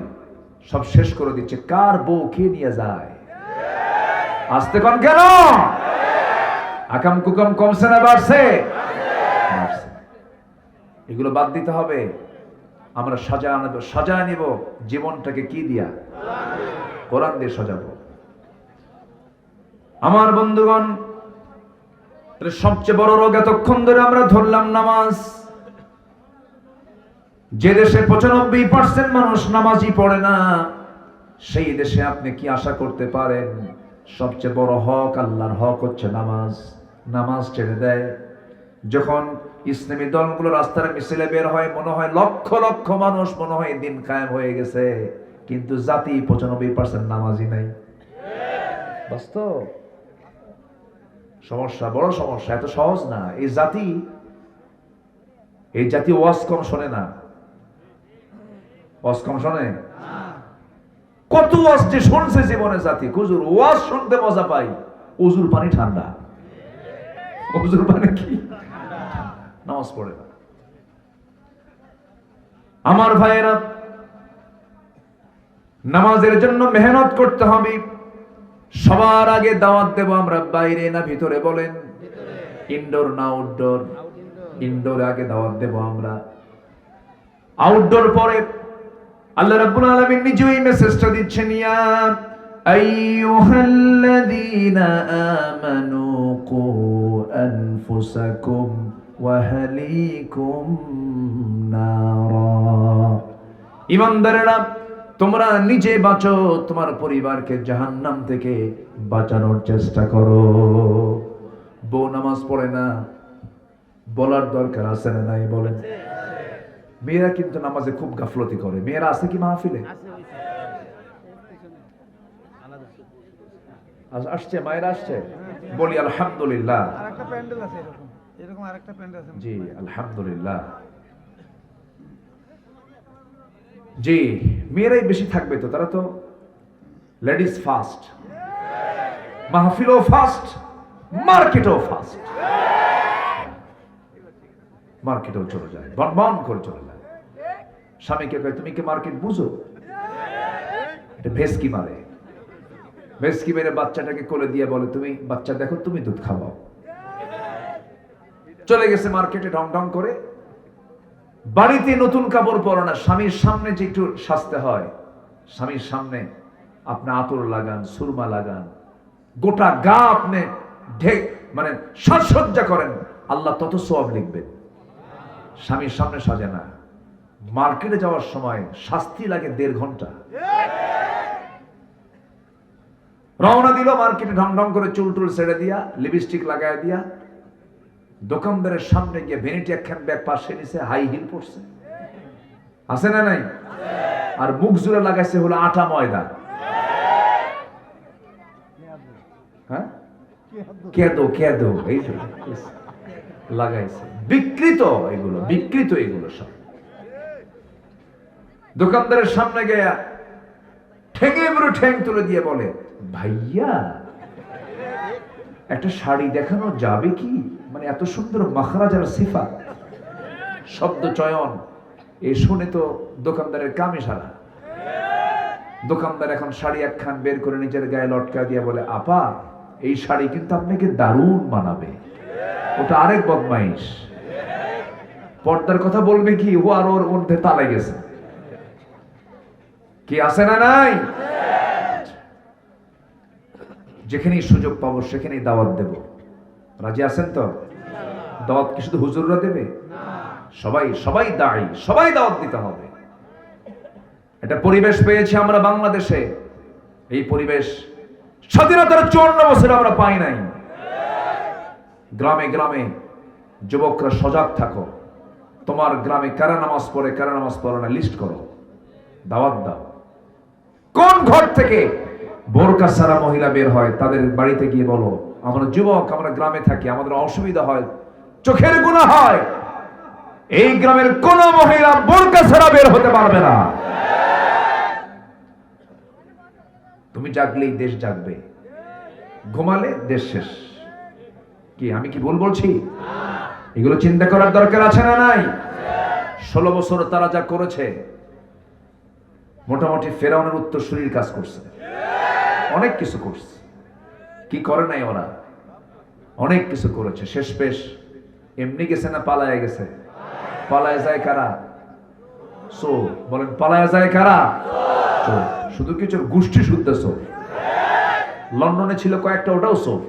সব শেষ করে দিচ্ছে। কার বউ কে নিয়ে যায়? আসতে কোন কেন? আকাম কুকাম কমছে না বাড়ছে? এগুলো বাদ দিতে হবে। আমরা সাজায় নিব জীবনটাকে কি দিয়া? কোরআন দিয়ে সাজাবো। আমার বন্ধুগণ, সবচেয়ে বড় রোগ এতক্ষণ ধরে আমরা ধরলাম নামাজ। যে দেশে 95% মানুষ নামাজই পড়ে না, সেই দেশে আপনি কি আশা করতে পারেন? সবচেয়ে বড় হক, আল্লাহর হক হচ্ছে নামাজ। নামাজ ছেড়ে দেয় যখন ইসলামী দলগুলো রাস্তার মিছিলে বের হয়, মনে হয় লক্ষ লক্ষ মানুষ, মনে হয় দিন কায়েম হয়ে গেছে, কিন্তু জাতি 95% নামাজি নাই। বাস্তব সমস্যা, বড় সমস্যা, এত সহজ না। এই জাতি ওয়াজ কম শোনে না। ওয়াজ কম শোনে? কত ওয়াজ যে শুনছে জীবনে জাতি। হুজুর ওয়াজ শুনতে মজা পাই, উজুর পানি ঠান্ডা। উজুর পানি কি? নামাজ পড়ে না। আমার ভাইয়েরা, নামাজের জন্য মেহনত করতে হবে। সবার আগে দাওয়াত দেব আমরা, বাইরে না ভিতরে বলেন? ইনডোর না আউটডোর? ইনডোরে আগে দাওয়াত দেব আমরা, আউটডোর পরে। আল্লাহ রাব্বুল আলামিন নিজেই মেসেজটা দিচ্ছেন, ইয়া আইয়ুহাল্লাযীনা আমানু কু আনফুসাকুম ওয়া আহলিকুম নারা। ঈমানদারেরা, তোমরা নিজে বাঁচো, তোমার পরিবারকে জাহান্নাম থেকে বাঁচানোর চেষ্টা করো। বউ নামাজ পড়ে না, বলার দরকার আছে না নাই বলেন? মেয়েরা কিন্তু নামাজে খুব গাফলতি করে। মেয়েরা আছে কি মাহফিলে? আসছে, মায়েরা আসছে, বলি আলহামদুলিল্লাহ। আরেকটা প্যান্ডেল আছে এরকম আরেকটা প্যান্ডেল আছে। জি আলহামদুলিল্লাহ। জি, মেয়েরাই বেশি থাকবে তো, তারা তো লেডিস ফার্স্ট, মাহফিলও ফার্স্ট, মার্কেটও ফার্স্ট। মার্কেটেও চলে যায়, বনবন করে চলে যায়। স্বামীকে কয়, তুমি কি মার্কেট বুঝো? এটা ভেসকি মারে। ভেসকি মেরে বাচ্চাটাকে কোলে দিয়ে বলে, তুমি বাচ্চা দেখো, তুমি দুধ খাওয়াও। চলে গেছে মার্কেটে ঢং ঢং করে। বাড়িতে নতুন কাপড় পরো না, স্বামীর সামনে যে একটু সাজতে হয়, স্বামীর সামনে আপনি আতর লাগান, সুরমা লাগান, গোটা গা আপনি মানে সাজসজ্জা করেন, আল্লাহ তত সওয়াব লিখবেন। স্বামীর সামনে সাজে না। মার্কেটে যাওয়ার সময় শাস্তি লাগে 1.5 ঘন্টা। রওনা দিল মার্কেটে, ঢং ঢং করে চুল টুল ছেড়ে দিয়া, লিপস্টিক লাগায় দিয়া, দোকানদারের সামনে গিয়ে ভ্যানিটি একখান ব্যাগ পাশে নিছে, হাই হিল পরছে, আছে না নাই? আর মুখ জুড়ে লাগাইছে হলো আটা ময়দা। হ্যাঁ, কেদো কেদো এই লাগাইছে। বিকৃত এগুলো, বিকৃত এগুলো সব। দোকানদারের সামনে গিয়া ঠেঙে পুরো ঠ্যাং তুলে দিয়ে বলে, ভাইয়া একটা শাড়ি দেখানো যাবে কি? মানে এত সুন্দর মাখরাজ আর সিফাত, শব্দ চয়ন, এই শুনে তো দোকানদারের কামে সারা। দোকানদার এখন শাড়ি একখান বের করে নিজের গায়ে লটকা দিয়ে বলে, আপা এই শাড়ি কিন্তু আপনাকে দারুণ মানাবে। ওটা আরেক বদমাইশ। পর্দার কথা বলবে কি, ও আর ওর মধ্যে তালে গেছে। কি আছে না নাই? যেখানেই সুযোগ পাবো সেখানেই দাওয়াত দেব। রাজি আছেন তো? দাওয়াত কি শুধু হুজুররা দেবে? সবাই সবাই দায়ী, সবাই দাওয়াত দিতে হবে। এটা পরিবেশ পেয়েছি আমরা বাংলাদেশে। এই পরিবেশ স্বাধীনতার 54 বছর আমরা পাই নাই। গ্রামে গ্রামে যুবকরা সজাগ থাকো। তোমার গ্রামে কারা নামাজ পড়ে, কারা নামাজ পড়ে না লিস্ট করো, দাওয়াত দাও। কোন ঘর থেকে বোরকা ছাড়া মহিলা বের হয় তাদের বাড়িতে গিয়ে বলো, আমরা যুবক, আমরা গ্রামে থাকি, আমাদের অসুবিধা হয়, চোখের গুনাহ হয়, এই গ্রামের কোন মহিলা বোরকা ছাড়া বের হতে পারবে না। তুমি জাগলেই দেশ জাগবে, ঘুমালে দেশ শেষ। কি আমি কি ভুল বলছি? এগুলো চিন্তা করার দরকার আছে না নাই? 16 বছর তারা যা করেছে, মোটামুটি ফেরাউনের উত্তরসূরির কাজ করছে, অনেক কিছু করছে। কি করে নাই ওরা? অনেক কিছু করেছে। শেষ পেশ এমনি গেছে না পালায় গেছে? পালায় যায় কারা? চোর। বলেন পালায় যায় কারা? চোর। শুধু কিছু গোষ্ঠী শুদ্ধ চোর। লন্ডনে ছিল কয়েকটা, ওটাও চোর।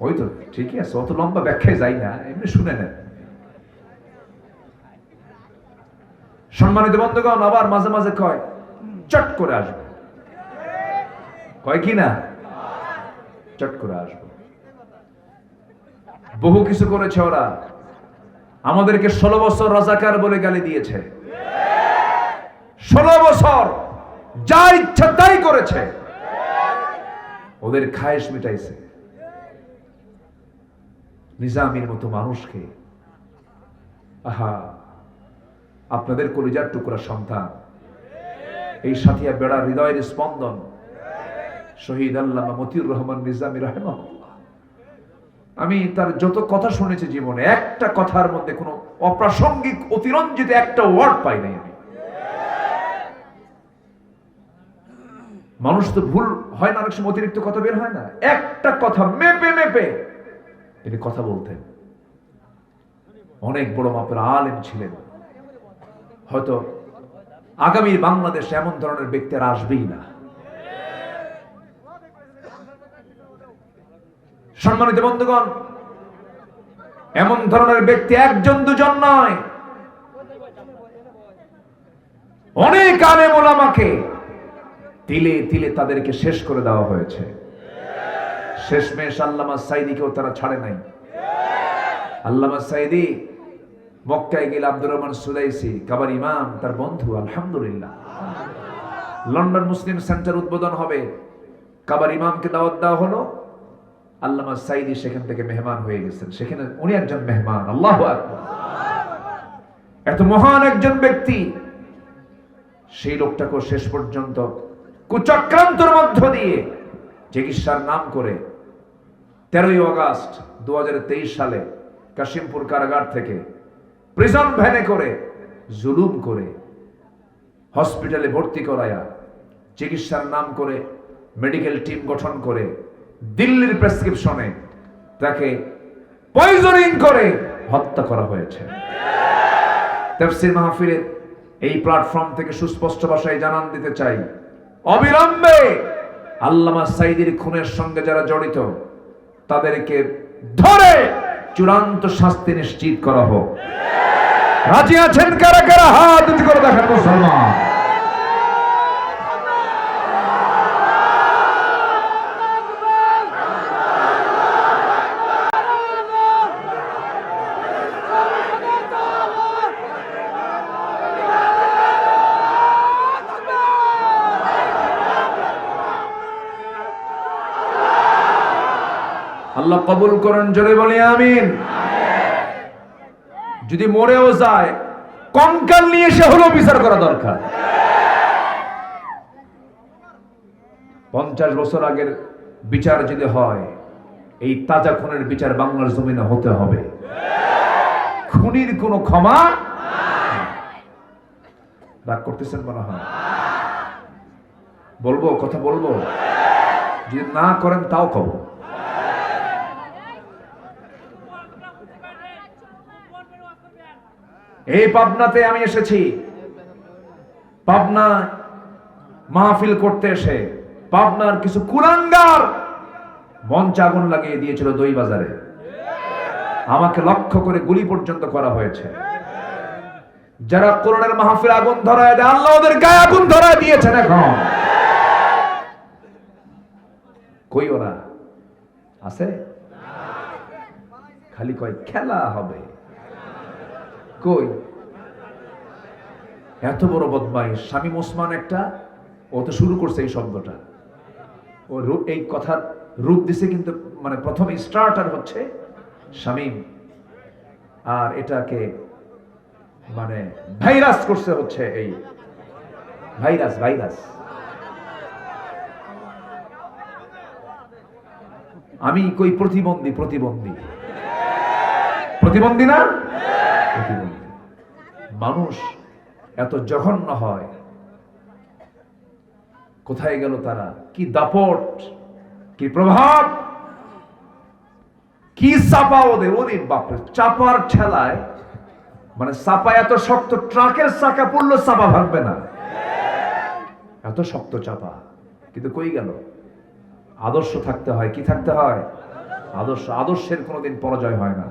ওই তো ঠিকই আছে, অত লম্বা ব্যাখ্যায় যাই না, এমনি শুনে নেন। সম্মানিত বন্ধুগণ, আবার মাঝে মাঝে কয় চট করে আসবো। কয় কি না? চট করে আসবো। বহু কিছু করেছে ওরা। আমাদেরকে 16 বছর রাজাকার বলে গালি দিয়েছে। 16 বছর যা ইচ্ছা তাই করেছে। ওদের খায়েশ মিটাইছে। নিজামীর মতো মানুষকে, আহা, আপনাদের কলিজার টুকরা সন্তান, এই সাথিয়া বেড়া হৃদয়ের স্পন্দন শহীদ আল্লামা মতিউর রহমান নিজামী রাহিমাহুল্লাহ। আমি তার যত কথা শুনেছি জীবনে, একটা কথার মধ্যে কোনো অপ্রাসঙ্গিক অতিরঞ্জিত একটা ওয়ার্ড পাই নাই আমি। মানুষ তো ভুল হয় না, অনেক সময় অতিরিক্ত কথা বের হয় না। একটা কথা মেপে মেপে তিনি কথা বলতেন। অনেক বড় মাপের আলেম ছিলেন। হয়তো আগামী বাংলাদেশে এমন ধরনের ব্যক্তি আর আসবেই না। সম্মানিত বন্ধুগণ, এমন ধরনের ব্যক্তি একজন দুজন নয়, অনেক আলেম ওলামাকে তিলে তিলে তাদেরকে শেষ করে দেওয়া হয়েছে। শেষমেশ আল্লামা সাইদিকেও তারা ছাড়ে নাই। আল্লামা সাইদি মক্কায় গেলে আব্দুর রহমান সুদাইসি কাবার ইমাম, তার বন্ধু, আলহামদুলিল্লাহ। লন্ডন মুসলিম সেন্টার উদ্বোধন হবে, কাবার ইমামকে দাওয়াত দেওয়া হলো, আল্লামা সাইদি সেখান থেকে মেহমান হয়ে গেছেন। সেখানে উনি একজন মেহমান। আল্লাহু আকবার। এত মহান একজন ব্যক্তি, সেই লোকটাকে শেষ পর্যন্ত কুচক্রান্তর মধ্য দিয়ে চিকিৎসার নাম করে 13ই আগস্ট 2023 সালে কাশিমপুর কারাগার থেকে প্রিজন ভ্যানে করে জুলুম করে হসপিটালে ভর্তি করায়া, চিকিৎসার নাম করে মেডিকেল টিম গঠন করে দিল্লির প্রেসক্রিপশনে তাকে পয়জনিং করে হত্যা করা হয়েছে। তাফসীর মাহফিলের এই প্ল্যাটফর্ম থেকে সুস্পষ্ট ভাষায় জানান দিতে চাই, অবিলম্বে আল্লামা সাইদির খুনের সঙ্গে যারা জড়িত তাদেরকে ধরে চূড়ান্ত শাস্তি নিশ্চিত করা হোক। রাজি আছেন কারা কারা? হাত উঁচু করে দেখেন মুসলমান। আল্লাহ কবুল করেন, জোরে বলি আমিন। যদি মরেও যায়, কঙ্কাল নিয়ে এসে হলো বিচার করা দরকার। 50 বছর আগের বিচার যদি হয়, এই তাজা খুনের বিচার বাংলার জমিনে হতে হবে। খুনির কোনো ক্ষমা। রাগ করতেছেন মনে হয়? বলবো, কথা বলবো? যদি না করেন তাও কব। এই পাবনাতে আমি এসেছি, পাবনা মাহফিল করতে এসে পাবনার কিছু কুলাঙ্গার মঞ্চে আগুন লাগিয়ে দিয়েছিল দই বাজারে। আমাকে লক্ষ্য করে গুলি পর্যন্ত করা হয়েছে। যারা কোরআনের মাহফিল আগুন ধরায় দেয়, আল্লাহ ওদের গায়ে আগুন ধরায় দিয়েছেন। এখন কই ওরা আছে? খালি কয় খেলা হবে। কই? এত বড় বদমাইশ শামীম ওসমান একটা, ও তো শুরু করছে এই শব্দটা। ও এই কথার রূপ দিছে, কিন্তু মানে প্রথম স্টার্টার হচ্ছে শামীম, আর এটাকে মানে ভাইরাস করছে হচ্ছে এই ভাইরাস। আমি কই প্রতিবন্ধী না? প্রতিবন্ধী। মানুষ এত জঘন্য হয়, কোথায় গেল তারা? কি দাপট, কি প্রভাব, কি চাপা ওদের! ওরে বাপরে, চাপার ঠেলায় মানে চাপা এত শক্ত, ট্রাকের চাকা পড়লো চাপা ভাঙবে না, এত শক্ত চাপা। কিন্তু কই গেল? আদর্শ থাকতে হয়। কি থাকতে হয়? আদর্শ। আদর্শের কোনোদিন পরাজয় হয় না।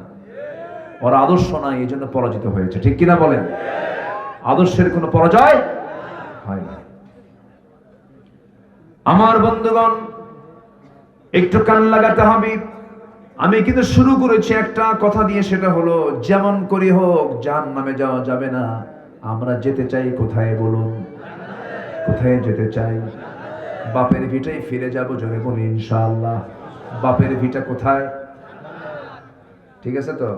ওরা আদর্শ নাই, এই জন্য পরাজিত হয়েছে। ঠিক কিনা বলেন? আদর্শের কোনো পরাজয় হয় না। আমার বন্ধুগণ, একটু কান লাগাতে হবে। আমি কিন্তু শুরু করেছি একটা কথা দিয়ে, সেটা হলো যেমন করি হোক জাহান্নামে যাওয়া যাবে না। আমরা যেতে চাই কোথায় বলুন? কোথায় যেতে চাই? বাপের ভিটায় ফিরে যাব। জোরে বলি ইনশাআল্লাহ। বাপের ভিটা কোথায়? ঠিক আছে তো?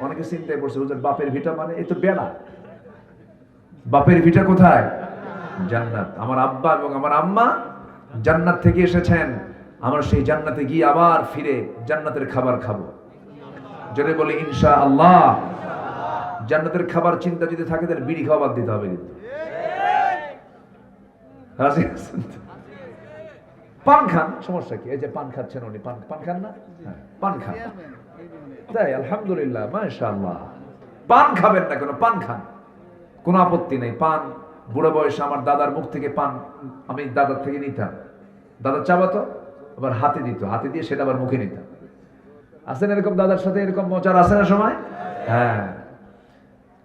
অনেকে চিন্তায় পড়ছে, হুজুর বাপের ভিটা মানে এই তো বেড়া। বাপের ভিটা কোথায়? জান্নাত। আমার আব্বা এবং আমার আম্মা জান্নাত থেকে এসেছেন। আমরা সেই জান্নাতে গিয়ে আবার ফিরে জান্নাতের খাবার খাবো। জোরে বলি ইনশাআল্লাহ। জান্নাতের খাবার চিন্তা যদি থাকে তাহলে বিড়ি খাওয়া বাদ দিতে হবে। কিন্তু রাজি আছেন? পান খান, সমস্যা কি? এই যে পান খাচ্ছেন উনি, পান খান না? পান খান, তাই আলহামদুলিল্লাহ, মাশাআল্লাহ। পান খাবেন না কেন? পান খান, কোনো আপত্তি নেই। পান বুড়ো বয়সে আমার দাদার মুখ থেকে পান আমি দাদার থেকে নিতাম। দাদা চাবাতো, আবার হাতে দিত, হাতে দিয়ে সেটা আবার মুখে নিতাম। আছেন এরকম দাদার সাথে? এরকম মজার আছে না সময়? হ্যাঁ,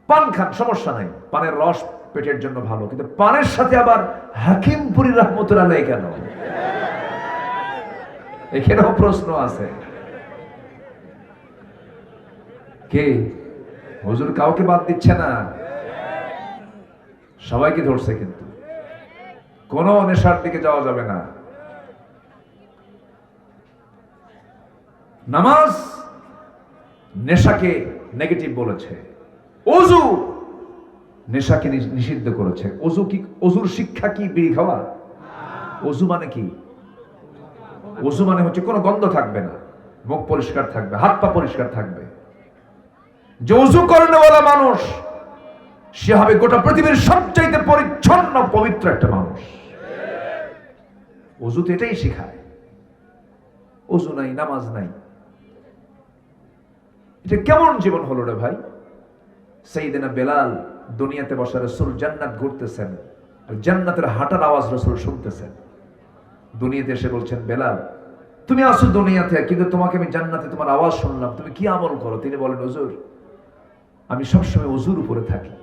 পান খান, সমস্যা নাই। পানের রস পেটের জন্য ভালো। কিন্তু পানের সাথে আবার হাকিমপুরি রহমতুল্লাহ আলাইহি কেন? এখানেও প্রশ্ন আছে। কে হুজুর কাউকে বাদ দিচ্ছে না, সবাইকে ধরছে। কিন্তু কোন নেশার দিকে যাওয়া যাবে না। নামাজ নেশাকে নেগেটিভ বলেছে, ওযু নেশাকে নিষিদ্ধ করেছে। ওযু কি? ওযুর শিক্ষা কি বিড়ি খাওয়া? ওযু মানে কি? ওযু মানে হচ্ছে কোনো গন্ধ থাকবে না, মুখ পরিষ্কার থাকবে, হাত পা পরিষ্কার থাকবে। যে ওযু করেনওয়ালা মানুষ, সে হবে গোটা পৃথিবীর সবচাইতে পরিচ্ছন্ন পবিত্র একটা মানুষ। ওযু তো এটাই শেখায়। ওযু নাই, নামাজ নাই, এটা কেমন জীবন হলো রে ভাই? সাইয়েদনা বেলাল দুনিয়াতে বসে রাসূল জান্নাত ঘুরতেছেন, আর জান্নাতের হাঁটার আওয়াজ রাসূল শুনতেছেন। দুনিয়াতে এসে বলছেন, বেলাল তুমি আসো দুনিয়াতে, কিন্তু তোমাকে আমি জান্নাতে তোমার আওয়াজ শুনলাম, তুমি কি আমল করো? তিনি বলেন, হুজুর আমি সবসময় ওযুর উপরে থাকি,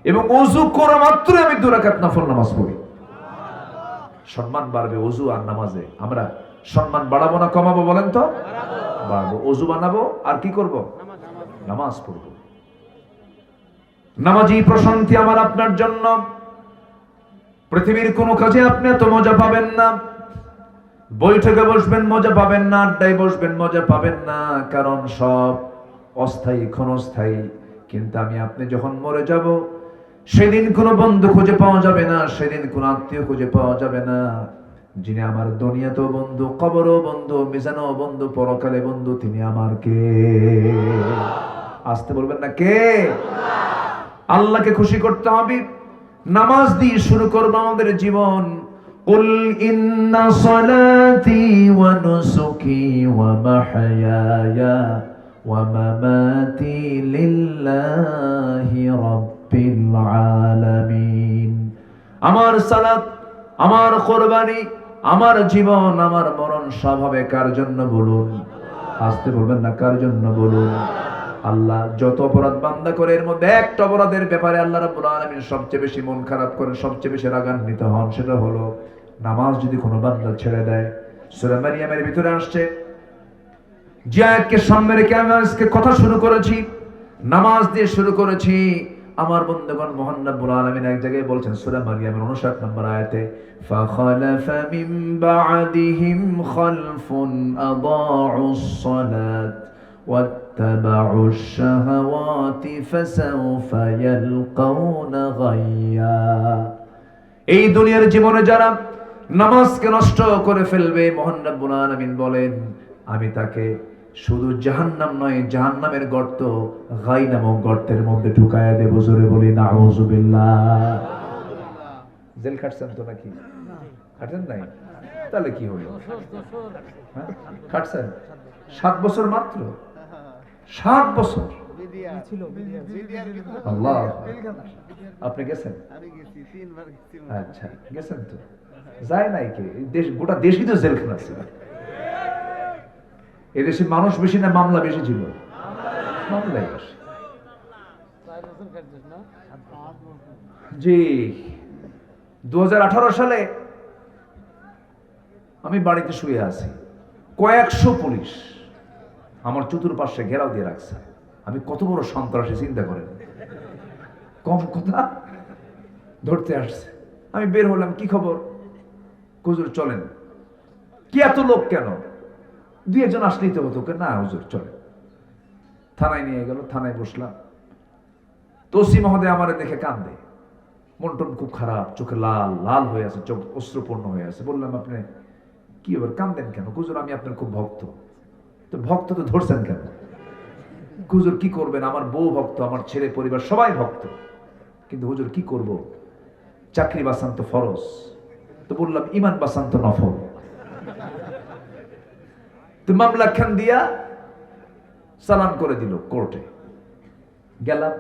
এবং ওযু করা মাত্র আমি 2 রাকাত নফল নামাজ পড়ি। সম্মান বাড়বে ওযু আর নামাজে। আমরা সম্মান বাড়াবো না কমাবো? বলেন তো। বাড়াবো। ওযু বানাবো আর কি করব? নামাজ পড়ব। নামাজই প্রশান্তি আমার আপনার জন্য। পৃথিবীর কোন কাজে আপনি এত মজা পাবেন না। বৈঠকে বসবেন মজা পাবেন না, আড্ডায় বসবেন মজা পাবেন না, কারণ সব অস্থায়ী, ক্ষণস্থায়ী। কিন্তু আমি আপনি যখন মরে যাব, সেদিন কোনো বন্ধু খুঁজে পাওয়া যাবে না, সেদিন কোনো আত্মীয় খুঁজে পাওয়া যাবে না। যিনি আমার দুনিয়াতেও বন্ধু, কবরও বন্ধু, মিজানও বন্ধু, পরকালে বন্ধু, তিনি আমার কে? আসতে বলবেন না কে? আল্লাহকে খুশি করতে হবে, নামাজ দিয়ে শুরু করব আমাদের জীবন। কুল ইন্না সালাতি ওয়া নুসুকি ওয়া মাহইয়ায়া ওয়া মামাতি লিল্লাহি রাব্বিল আলামিন। আমার সালাত, আমার কুরবানি, আমার জীবন, আমার মরণ সব হবে কার জন্য বলুন? আসতে বলবেন না, কার জন্য বলুন? আল্লাহ যত অপরাধ বান্দা করে এর মধ্যে একটা অপরাধের ব্যাপারে আল্লাহ রাব্বুল আলামিন সবচেয়ে বেশি মন খারাপ করেন, সবচেয়ে বেশি রাগান্বিত হন, সেটা হলো নামাজ যদি কোনো বান্দা ছেড়ে দেয়। সূরা মারিয়ামের ভিতরে আসছে, যে আয়াতকে সামনে রেখে আমি আজকে কথা শুরু করেছি, নামাজ দিয়ে শুরু করেছি। আমার বন্ধুগণ, মহান রব্বুল আলামিন এক জায়গায় বলছেন সূরা মারিয়ামের 59 নম্বর আয়াতে, ফাখালাফা মিন বা'দিহিম খালফুন আদাউস সালাত ওয়াত্তাবাউশ শাহাওয়াতি ফাসাউফা ইয়ালকাউনা গায়্যা। এই দুনিয়ার জীবনে যারা নামাজকে নষ্ট করে ফেলবে, মহান রব্বুল আলামিন বলেন আমি তাকে শুধু জাহান্নাম নয়, জাহান্নামের গর্ত, গাই নামক গর্তের মধ্যে ঢুকায়া দেব। জোরে বলি নাউযুবিল্লাহ। জেল খাটছেন তো নাকি? খাটেন নাই? তাহলে কি হলো? হ্যাঁ? খাটছেন 7 বছর মাত্র, 7 বছর। আল্লাহ, আপনি গেছেন? আচ্ছা, গেছেন তো? যায় নাই কে? দেশ, গোটা দেশই তো জেলখানা ছিল। এদেশে মানুষ বেশি না মামলা বেশি ছিল? মামলাই বেশি। জি, 2018 সালে আমি বাড়িতে শুয়ে আছি, কয়েকশো পুলিশ আমার চতুর্পাশে ঘেরাও দিয়ে রাখছে। আমি কত বড় সন্ত্রাসী চিন্তা করেন, কম কথা। ধরতে আসছে, আমি বের হলাম, কি খবর? হুজুর চলেন। কি এত লোক কেন? 2 একজন আসলেই তো হতো। না হুজুর চলে। থানায় নিয়ে গেল, থানায় বসলাম। তোসি মহোদয় আমারে দেখে কান্দে, মন টন খুব খারাপ, চোখে লাল লাল হয়ে আছে, চোখ অশ্রুপূর্ণ হয়ে আছে। বললাম আপনি কি এবার কান্দেন কেন? হুজুর আমি আপনার খুব ভক্ত। তো ভক্ত তো ধরছেন কেন? হুজুর কি করবেন, আমার বউ ভক্ত, আমার ছেলে পরিবার সবাই ভক্ত, কিন্তু হুজুর কি করব, চাকরি বাঁচান তো ফরজ। তো বললাম ইমান বাঁচান তো নফল। তো মামলা খান দিয়া চালান করে দিল কোর্টে। গেলাম,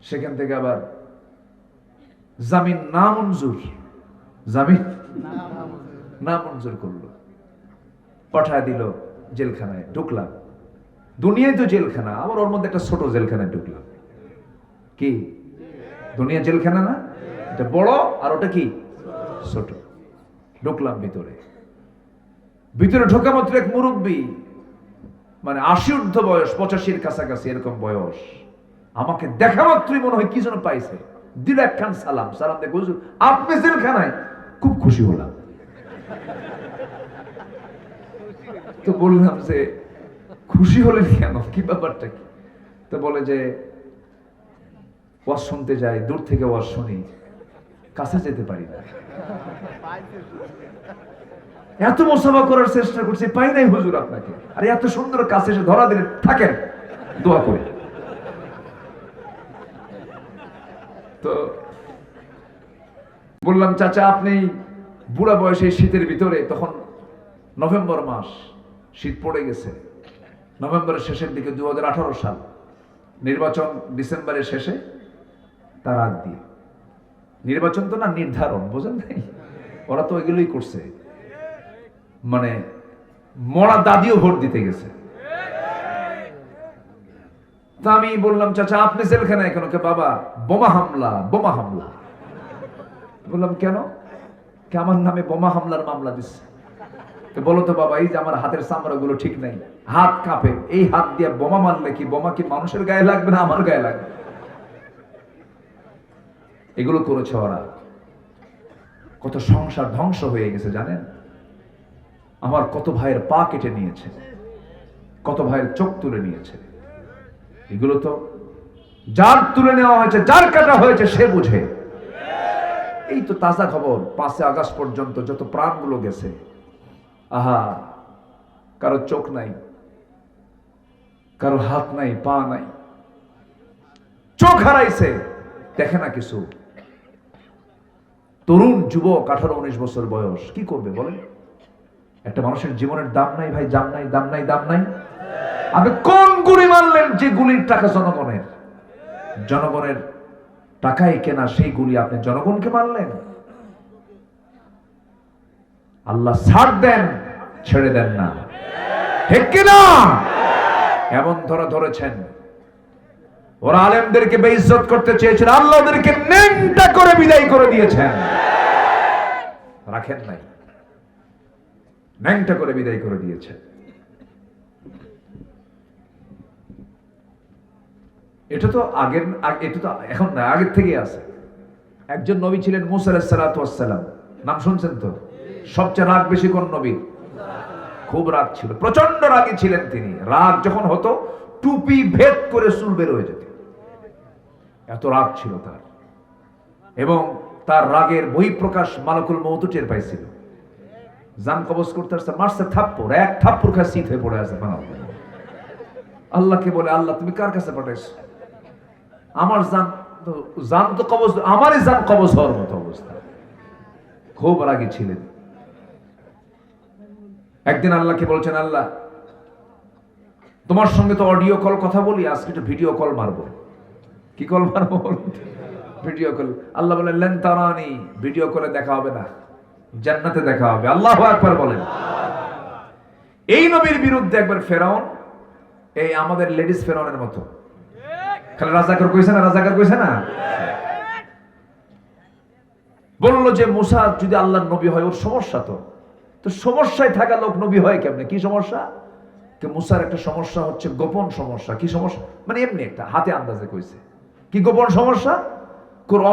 সেখান থেকে আবার জামিন নামঞ্জুর, জামিন নামঞ্জুর করলো, পাঠায় দিল জেলখানায়। ঢুকলাম, দুনিয়ায় তো জেলখানা, আবার ওর মধ্যে একটা ছোট জেলখানায় ঢুকলাম। কি দুনিয়া জেলখানা না? এটা বড় আর ওটা কি ছোট। ঢুকলাম ভিতরে। ভিতরে ঢোকা মাত্র এক মুরব্বী, মানে 80 ঊর্ধ্ব বয়স, 85-এর কাছাকাছি এরকম বয়স, আমাকে দেখা মাত্রই মনে হয় কি যেন পাইছে, দিল একখান সালাম। সালাম দেখে হুজুর আপনি জেলখানায়? খুব খুশি হলাম। তো বললাম যে খুশি হলেন কেন, কি ব্যাপারটা কি? তো বলে যে ওয়াজ শুনতে যাই, দূর থেকে ওয়াজ শুনি, কাছে যেতে পারি না। এত মুসাফা করার চেষ্টা করছি, পাই নাই হুজুর আপনাকে। আর এত সুন্দর কাছে এসে ধরা দিলে, থাকেন দোয়া করে। তো বললাম চাচা আপনি বুড়া বয়সে শীতের ভিতরে, তখন নভেম্বর মাস, শীত পড়ে গেছে, নভেম্বরের শেষের দিকে, 2018 সাল, নির্বাচন ডিসেম্বরের শেষে, তার আগ দিয়ে। নির্বাচন তো না, নির্ধারণ, বোঝেন নাই? ওরা তো এগুলোই করছে, মানে মরা দাদিও ভোট দিতে গেছে। তা আমি বললাম চাচা আপনি জেলখানায় কেন? কে বাবা বোমা হামলা, বোমা হামলা। বললাম কেন? কে আমার নামে বোমা হামলার মামলা দিচ্ছে। বলো তো বাবা, এই যে আমার হাতের চামড়া গুলো ঠিক নাই, হাত কাঁপে, এই হাত দিয়ে বোমা মারলে কি বোমা কি মানুষের গায়ে লাগবে না আমার গায়ে লাগবে? এগুলো করেছে ওরা। কত সংসার ধ্বংস হয়ে গেছে জানেন? আমার কত ভাইয়ের পা কেটে নিয়েছে, কত ভাইয়ের চোখ তুলে নিয়েছে। এগুলো তো যার তুলে নেওয়া হয়েছে, যার কাটা হয়েছে সে বুঝে। এই তো তাজা খবর, 5 আগস্ট পর্যন্ত যত প্রাণগুলো গেছে, 'আহা কারো চোখ নাই, কারো হাত নাই, পা নাই, চোখ হারাইছে, দেখে না কিছু। তরুণ যুবক, 18-19 বছর বয়স, কি করবে বলেন? একটা মানুষের জীবনের দাম নাই ভাই, দাম নাই, দাম নাই, দাম নাই। আপনি কোন গুলি মারলেন যে গুলির টাকা জনগণের? জনগণের টাকায় কেনা সেই গুলি আপনি জনগণকে মারলেন। আল্লাহ ছাড় দেন, ছেড়ে দেন না, ঠিক কিনা? এমন ধরেছেন, ওরা আলেমদেরকে বেইজ্জত করতে চেয়েছেন, আল্লাহ ওদেরকে ন্যাংটা করে বিদায় করে দিয়েছেন। রাখেন নাই, ন্যাংটা করে বিদায় করে দিয়েছেন। এটা তো এটা তো এখন না, আগের থেকেই আছে। একজন নবী ছিলেন মুসা আলাইহিস সালাতু ওয়াস সালাম, নাম শুনছেন তো? সবচেয়ে রাগ বেশি কোন নবী? খুব রাগ ছিল, প্রচন্ড রাগী ছিলেন তিনি। রাগ যখন হতো টুপি ভেদ করে চুল বের হয়ে যেত, এত রাগ ছিল তার। এবং তার রাগের বহিঃপ্রকাশ মালাকুল মউত টের পাইছিল। জান কবজ করতে আসছে, মারছে থাপ্পড়, এক থাপ্পড় খায় শীত হয়ে পড়ে আছে। আল্লাহকে বলে, আল্লাহ তুমি কার কাছে পাঠাইছো? আমার জান তো কবজ, আমারই জান কবজ হওয়ার মতো অবস্থা। খুব রাগী ছিলেন। একদিন আল্লাহকে বলছেন, আল্লাহ তোমার সঙ্গে তো অডিও কল কথা বলি, আজকে একটু ভিডিও কল মারবো। কি কল মারবো? Video call. আল্লাহ বলেন, লেন তারানি, ভিডিও কলে দেখা হবে না, জান্নাতে দেখা হবে। আল্লাহু আকবার বলেন। এই নবীর বিরুদ্ধে একবার ফেরাউন, এই আমাদের লেডিস ফেরাউনের মতো, খালি রাজাকার কইছে না, রাজাকার কইছে না, বললো যে মুসা যদি আল্লাহর নবী হয়, ওর সমস্যা তো সমস্যায় থাকা লোক নবী হয় কেমনে? কি সমস্যা? মুসার একটা সমস্যা হচ্ছে গোপন সমস্যা। কি সমস্যা? মানে এমনি একটা হাতে আন্দাজে কইছে। কি গোপন সমস্যা?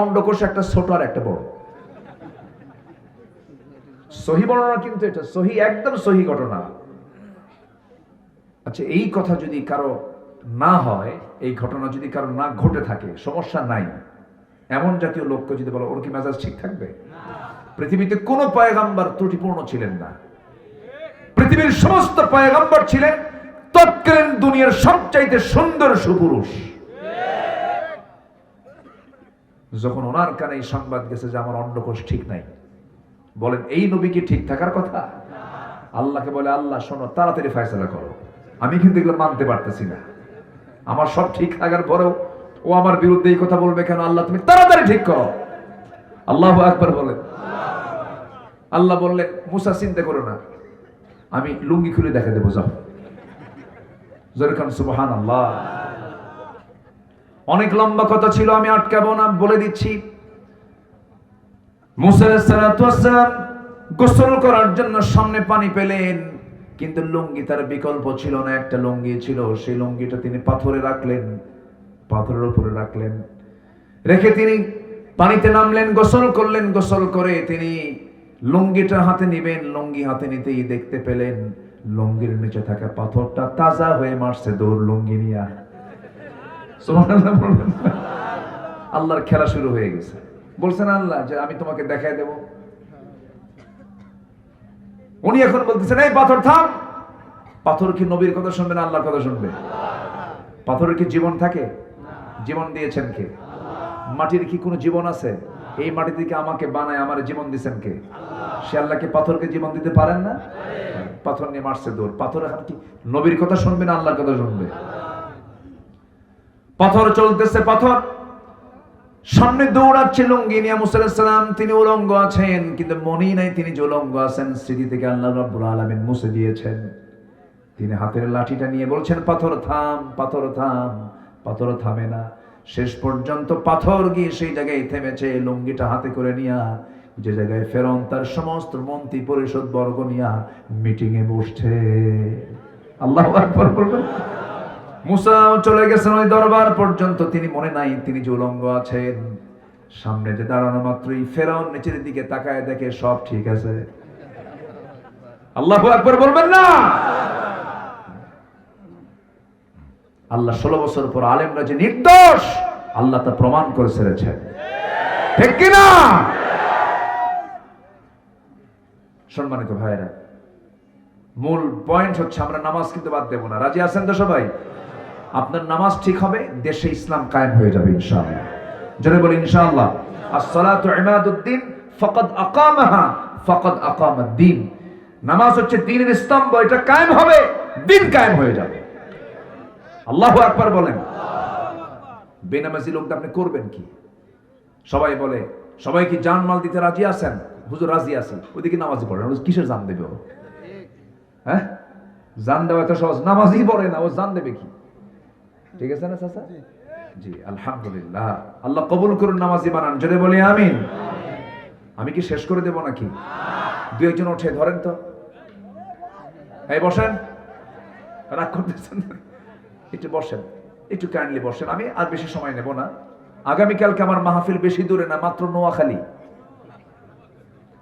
অন্ডকোষ একটা ছোট আর একটা বড়। সহি বর্ণনা, কিন্তু এটা সহি, একদম সহি ঘটনা। আচ্ছা, এই কথা যদি কারো না হয়, এই ঘটনা যদি কারো না ঘটে থাকে, সমস্যা নাই, এমন জাতীয় লোককে যদি বলো, ওর কি মেজাজ ঠিক থাকবে? পৃথিবীতে কোন পয়গাম্বর ত্রুটিপূর্ণ ছিলেন না। পৃথিবীর সমস্ত পয়গাম্বর ছিলেন তৎকালীন দুনিয়ার সবচাইতে সুন্দর সুপুরুষ। যখন ওনার কানে এই সংবাদ গেছে যে আমার অন্ডকোষ ঠিক নাই, বলেন এই নবী কি ঠিক থাকার কথা? আল্লাহকে বলে, আল্লাহ শোনো, তাড়াতাড়ি ফয়সালা করো, আমি কিন্তু এগুলো মানতে পারতেছি না। আমার সব ঠিক থাকার পরেও ও আমার বিরুদ্ধে এই কথা বলবে কেন? আল্লাহ তুমি তাড়াতাড়ি ঠিক করো। আল্লাহু আকবার বলেন। আল্লাহ বললেন, মুসা চিন্তা করো না, আমি লুঙ্গি খুলে দেখা দেবো, যাও। যেরকম সুবহানাল্লাহ। অনেক লম্বা কথা ছিল, আমি আটকাবো না, বলে দিচ্ছি। মুসা আলাইহিস সালাতু ওয়াস সালাম গোসল করার জন্য সামনে পানি পেলেন, কিন্তু লুঙ্গি তার বিকল্প ছিল না। একটা লুঙ্গি ছিল, সেই লুঙ্গিটা তিনি পাথরে রাখলেন, পাথরের উপরে রাখলেন, রেখে তিনি পানিতে নামলেন, গোসল করলেন। গোসল করে তিনি লুঙ্গিটা হাতে নিবেন, লুঙ্গি হাতে নিতেই দেখতে পেলেন লুঙ্গির নিচে থাকা পাথরটা তাজা হয়ে মারছে দৌড় লুঙ্গি নিয়া। সুবহানাল্লাহ বলবেন। আল্লাহর খেলা শুরু হয়ে গেছে। বলছেন আল্লাহ যে আমি তোমাকে দেখাই দেব। উনি এখন বলতেছেন, এই পাথর থাম। পাথর কি নবীর কথা শুনবে না আল্লাহর কথা শুনবে? পাথরের কি জীবন থাকে? জীবন দিয়েছেন কে? মাটির কি কোনো জীবন আছে? এই মাটি থেকে আমাকে বানায় আমার জীবন দিয়েছেন কে? সে আল্লাহকে পাথরকে জীবন দিতে পারেন না? পাথর নিয়ে মারছে দৌড়। পাথর এখন কি নবীর কথা শুনবে না আল্লাহর কথা শুনবে? পাথর চলতেছে, পাথর সামনে দৌড়াচ্ছে লুঙ্গি নিয়ে। মুসা আলাইহিস সালাম তিনি উলঙ্গ আছেন, কিন্তু মনেই নাই তিনি যে উলঙ্গ আছেন। স্মৃতি থেকে আল্লাহ রাব্বুল আলামিন মুছে দিয়েছেন। তিনি হাতের লাঠিটা নিয়ে বলছেন, পাথর থাম, পাথর থাম। পাথর থামে না। শেষ পর্যন্ত পাথর গিয়ে সেই জায়গায় থেমেছে। লুঙ্গিটা হাতে করে নিয়া যে জায়গায় ফেরাউন তার সমস্ত মন্ত্রী পরিষদ বর্গ নিয়া মিটিং এ বসছে। আল্লাহু আকবার বলবেন। মুসা চলে গেছেন ওই দরবার পর্যন্ত, তিনি মনে নাই তিনি যে উলঙ্গ আছেন। সামনে যে দাঁড়ানো মাত্রই ফেরাউন নিচের দিকে তাকায় দেখে সব ঠিক আছে। আল্লাহু আকবার বলবেন না? আল্লাহ 16 বছর পর আলেমরা যে নির্দোষ আল্লাহ তা প্রমাণ করে ছেড়েছেন, ঠিক কিনা? সম্মানিত ভাইরা, মূল পয়েন্ট হচ্ছে আমরা নামাজ কিন্তু বাদ দেব না। রাজি আছেন তো সবাই? আপনার নামাজ ঠিক হবে, দেশে ইসলাম কায়েম হয়ে যাবে ইনশাআল্লাহ। জোরে বলি ইনশাআল্লাহ। as-salatu imaduddin faqad aqamaha faqad aqama ad-din। নামাজ হচ্ছে দ্বীনের স্তম্ভ, এটা কায়েম হবে, দ্বীন কায়েম হয়ে যাবে। আল্লাহু আকবার বলেন। বেনামাজি লোকটা আপনি করবেন কি? সবাই বলে, সবাই কি জান মাল দিতে রাজি আছেন? হুজুর রাজি আছি। ওইদিকে নামাজি পড়ে না, কিসের জান দেবে ও? হ্যাঁ, জান দেওয়া তো সহজ, নামাজই পড়ে না, ও জান দেবে কি? ঠিক আছে না চাচা? জি আলহামদুলিল্লাহ, আল্লাহ কবুল করুন, নামাজি বানান। জোরে বলি আমিন। আমি কি শেষ করে দেব নাকি? দু একজন ওঠে, ধরেন তো, এই বসেন, রাগ করতেছেন, একটু বসেন, একটু কাইন্ডলি বসেন। আমি আর বেশি সময় নেব না। আগামীকালকে আমার মাহফিল বেশি দূরে না, মাত্র নোয়াখালী।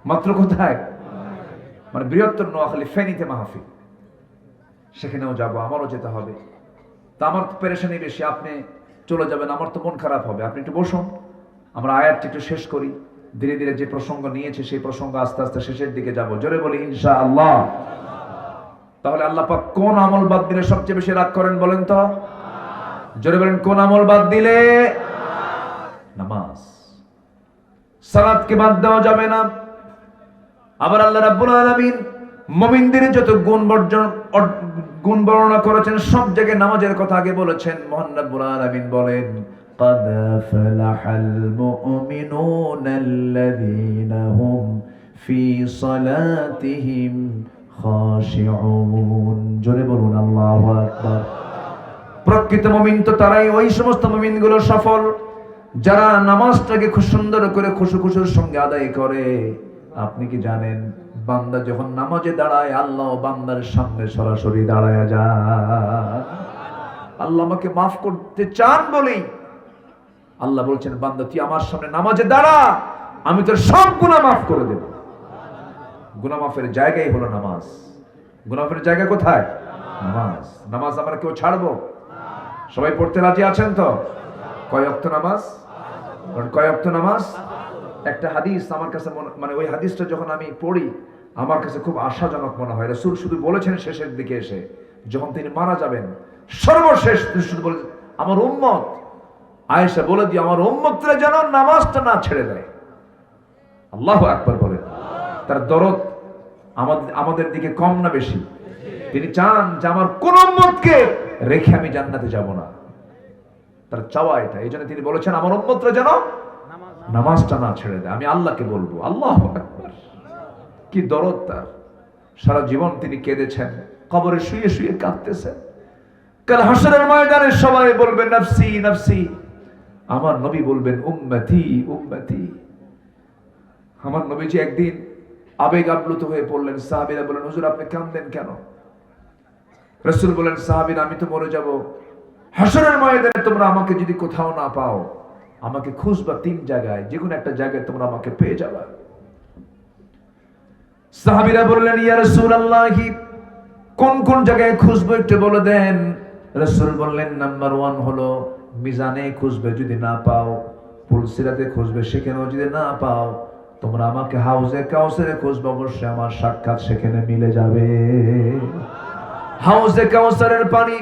মাত্র কোথায়? মানে বৃহত্তর নোয়াখালী, ফেনীতে মাহফিল। সেখানেও যাব, আমারও যেতে হবে। তা আমার তো পেরেশানি বেশি, আপনি চলে যাবেন, আমার তো মন খারাপ হবে। আপনি একটু বসুন, আমরা আয়াতটি একটু শেষ করি। ধীরে ধীরে যে প্রসঙ্গ নিয়েছে সেই প্রসঙ্গ আস্তে আস্তে শেষের দিকে যাব। জোরে বলি ইনশাআল্লাহ। তাহলে আল্লাহ পাক কোন আমল বাদ দিলে সবচেয়ে বেশি রাগ করেন বলেন তো? জোরে বলেন, কোন আমল বাদ দিলে? নামাজ। সালাতকে বাদ দেওয়া যাবে না। আবার আল্লাহ রাব্বুল আলামিন মুমিনদের যত গুণ বর্ণনা করেছেন, সব জায়গায় নামাজের কথা আগে বলেছেন। মহান রাব্বুল আলামিন বলেন, قد أفلح المؤمنون الذين هم في صلاتهم خاشعون। জোরে বলুন আল্লাহু আকবার। প্রকৃত মুমিন তো তারাই, ওই সমস্ত মুমিনগুলো সফল যারা নামাজটাকে খুব সুন্দর করে খুশুর সঙ্গে আদায় করে। আপনি কি জানেন, বান্দা যখন নামাজে দাঁড়ায়, আল্লাহ বান্দার সামনে সরাসরি দাঁড়ায় যায়। আল্লাহ আমাকে মাফ করতে চান বলেই আল্লাহ বলছেন, বান্দা তুই আমার সামনে নামাজে দাঁড়া, আমি তোর সব গুনাহ মাফ করে দেব। গুনাহ মাফের জায়গাই হলো নামাজ। গুনাহ মাফের জায়গা কোথায়? নামাজ। নামাজ আমরা কেউ ছাড়বো? সবাই পড়তে রাজি আছেন তো? কয় ওয়াক্ত নামাজ? কয় ওয়াক্ত নামাজ? একটা হাদিস আমার কাছে মানে ওই হাদিসটা যখন আমি পড়ি, আমার কাছে খুব আশাজনক মনে হয়। রাসূল শুধু বলেছেন শেষের দিকে এসে, যখন তিনি মারা যাবেন, সর্বশেষ শুধু বলে, আমার উম্মত আয়েশা বলে দিও, আমার উম্মতরা যেন নামাজটা না ছেড়ে দেয়। আল্লাহু আকবার বলেন। তার দরদ আমাদের দিকে কম না বেশি? তিনি চান যে আমার কোন উম্মতকে রেখে আমি জান্নাতে যাব না। তার চাওয়া এটা। এই জন্য তিনি বলেছেন, আমার উম্মতরা যেন নামাজটা না ছেড়ে দেয়। আমি আল্লাহকে বলবো। আল্লাহু আকবার, কি দরদ তার। সারা জীবন তিনি কেঁদেছেন, কবরে শুয়ে শুয়ে কাঁদতেছেন। কাল হাসরের ময়দানে সবাই বলবে নফসি নফসি, আমার নবী বলবেন উম্মতি উম্মতি। আমার নবীজি একদিন আবেগ আপ্লুত হয়ে পড়লেন। সাহাবীরা বলেন, হুজুর আপনি কাঁদেন কেন? রাসূল বলেন, সাহাবীরা আমি তো মরে যাব, হাসরের ময়দানে তোমরা আমাকে যদি কোথাও না পাও, আমাকে খুঁজবা তিন জায়গায়, যে কোনো একটা জায়গায় তোমরা আমাকে পেয়ে যাবা। সাহাবীরা বললেন, ইয়া রাসূলুল্লাহ, কোন কোন জায়গায় খুঁজবো একটু বলে দেন। রাসূল বললেন, নাম্বার 1 হলো মিজানে খুঁজবে, যদি না পাও পুলসিরাতে খুঁজবে, সেখানেও যদি না পাও তোমরা আমাকে হাউজে কাউসারে খুঁজবে, অবশ্যই আমার সাক্ষাৎ সেখানে মিলে যাবে। হাউজে কাউসারের পানি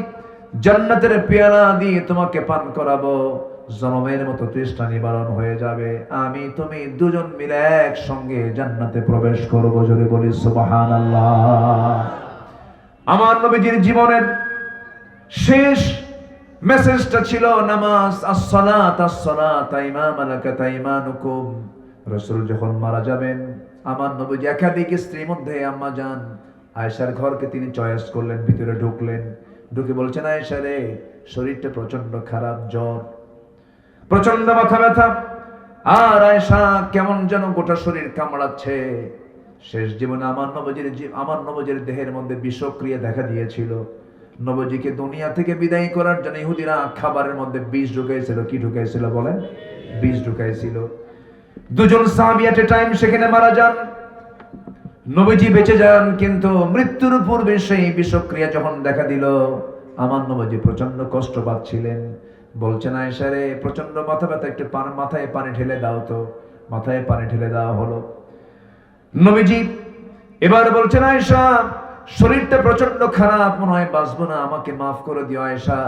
জান্নাতের পেয়ালা দিয়ে তোমাকে পান করাবো, জনমের মতো তৃষ্ণা নিবারণ হয়ে যাবে। আমি তুমি দুজন মিলে একসঙ্গে জান্নাতে প্রবেশ করবো। জোরে বলি সুবহানাল্লাহ। আমার নবীজির জীবনের শেষ মেসেজটা ছিল নামাজ। as-salat as-salat ইমামান লাকা ইমানুকুম। রাসূল যখন মারা যাবেন, আমার নবীজি একাধিক স্ত্রীর মধ্যে আম্মা জান আয়েশার ঘরকে তিনি চয়েস করলেন, ভিতরে ঢুকলেন। ঢুকে বলছেন, আয়েশা রে, শরীরটা প্রচন্ড খারাপ, জ্বর, প্রচন্ড মাথা ব্যথা, আর আয়েশা কেমন যেন গোটা শরীর কামড়াচ্ছে। শেষ জীবনে আমার নবীজির দেহের মধ্যে বিষক্রিয়া দেখা দিয়েছিল। নবীজিকে দুনিয়া থেকে বিদায় করার জন্য ইহুদিরা খাবারের মধ্যে বিষ ঢুকাইছিল। কি ঢুকাইছিল বলেন? বিষ ঢুকাইছিল। দুজন সাহাবী এট এ টাইম সেখানে মারা যান। নবীজি বেঁচে যান, কিন্তু মৃত্যুর পূর্বে সেই বিষক্রিয়া যখন দেখা দিল, আমার নবীজি প্রচন্ড কষ্ট পাচ্ছিলেন। বলছেন, আয়েশা রে, প্রচন্ড মাথা ব্যথা, একটু মাথায় পানি ঢেলে দাও তো। মাথায় পানি ঢেলে দেওয়া হলো। নবীজি এবার বলছেন, আয়েশা শরীরটা প্রচন্ড খারাপ, মনে হয় বাঁচবো না, আমাকে মাফ করে দিও আয়েশা।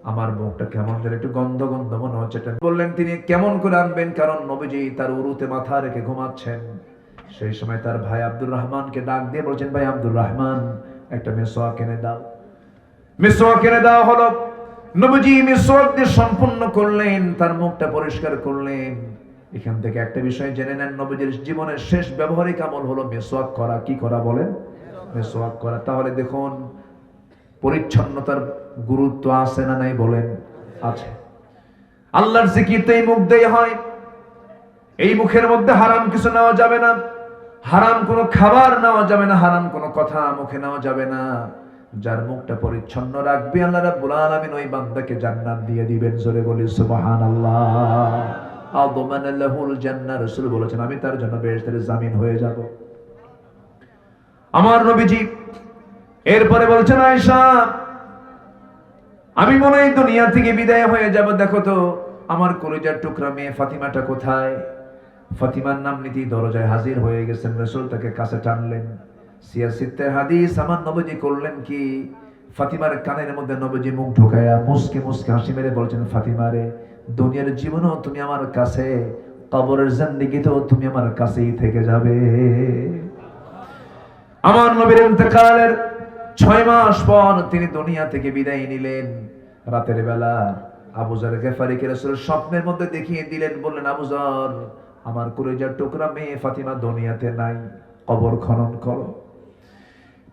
আমার মুখটা কেমন যেন একটু গন্ধ গন্ধ মনে হচ্ছে। বললেন তিনি কেমন করে আনবেন, কারণ নবীজি তার উরুতে মাথা রেখে ঘুমাচ্ছেন। সেই সময় তার ভাই আব্দুর রহমানকে ডাক দিয়ে বলছেন, ভাই আব্দুর রহমান, একটা মিসওয়াক এনে দাও। মিসওয়াক এনে দেওয়া হলো। নবীজি মিসওয়াক দিয়ে সম্পূর্ণ করলেন, তার মুখটা পরিষ্কার করলেন। এখান থেকে একটা বিষয় জেনে নেন, নবীজির জীবনের শেষ ব্যবহারিক আমল হলো মিসওয়াক করা। কি করা বলেন? মিসওয়াক করা। তাহলে দেখুন পরিচ্ছন্নতার গুরুত্ব আছে না নাই বলেন? আছে। আল্লাহর জিকির তো এই মুখ দিয়ে হয়। এই মুখের মধ্যে হারাম কিছু নেওয়া যাবে না, হারাম কোনো খাবার নেওয়া যাবে না, হারাম কোনো কথা মুখে নেওয়া যাবে না। যার মুখটা পরিচ্ছন্ন রাখবে আল্লাহ রাব্বুল আলামিন ওই বান্দাকে জান্নাত দিয়ে দিবেন। জোরে বলি সুবহানাল্লাহ। আযমান লাহুল জান্নাহ, রাসূল বলেছেন আমি তার জন্য বেহেশতের জামিন হয়ে যাব। আমার নবীজি এরপরে বলছেন, আয়েশা আমি মনে হয় দুনিয়া থেকে বিদায় হয়ে যাব, দেখো তো আমার কলিজার টুকরা মেয়ে ফাতিমাটা কোথায়? ফাতিমার নাম নিতেই দরজায় হাজির হয়ে গেছেন। রাসূল তাকে কাছে টানলেন। সিয়াসিতে হাদিস আমার নবীজি করলেন কি, ফাতিমার কানের মধ্যে নবীজি মুখ ঢোকায়া মুসকে মুসকে হাসি মেরে বলছেন, ফাতিমা রে, দুনিয়ার জীবনও তুমি আমার কাছে, কবরের জিন্দেগিতেও তুমি আমার কাছেই থেকে যাবে। আমার নবীর ইন্তেকালের 6 মাস পর তিনি দুনিয়া থেকে বিদায় নিলেন। রাতের বেলা আবু যর গিফারীকে রাসূল স্বপ্নের মধ্যে দেখিয়ে দিলেন, বললেন, আবু যর, আমার কলিজার টুকরা মেয়ে ফাতিমা দুনিয়াতে নাই, কবর খনন করো।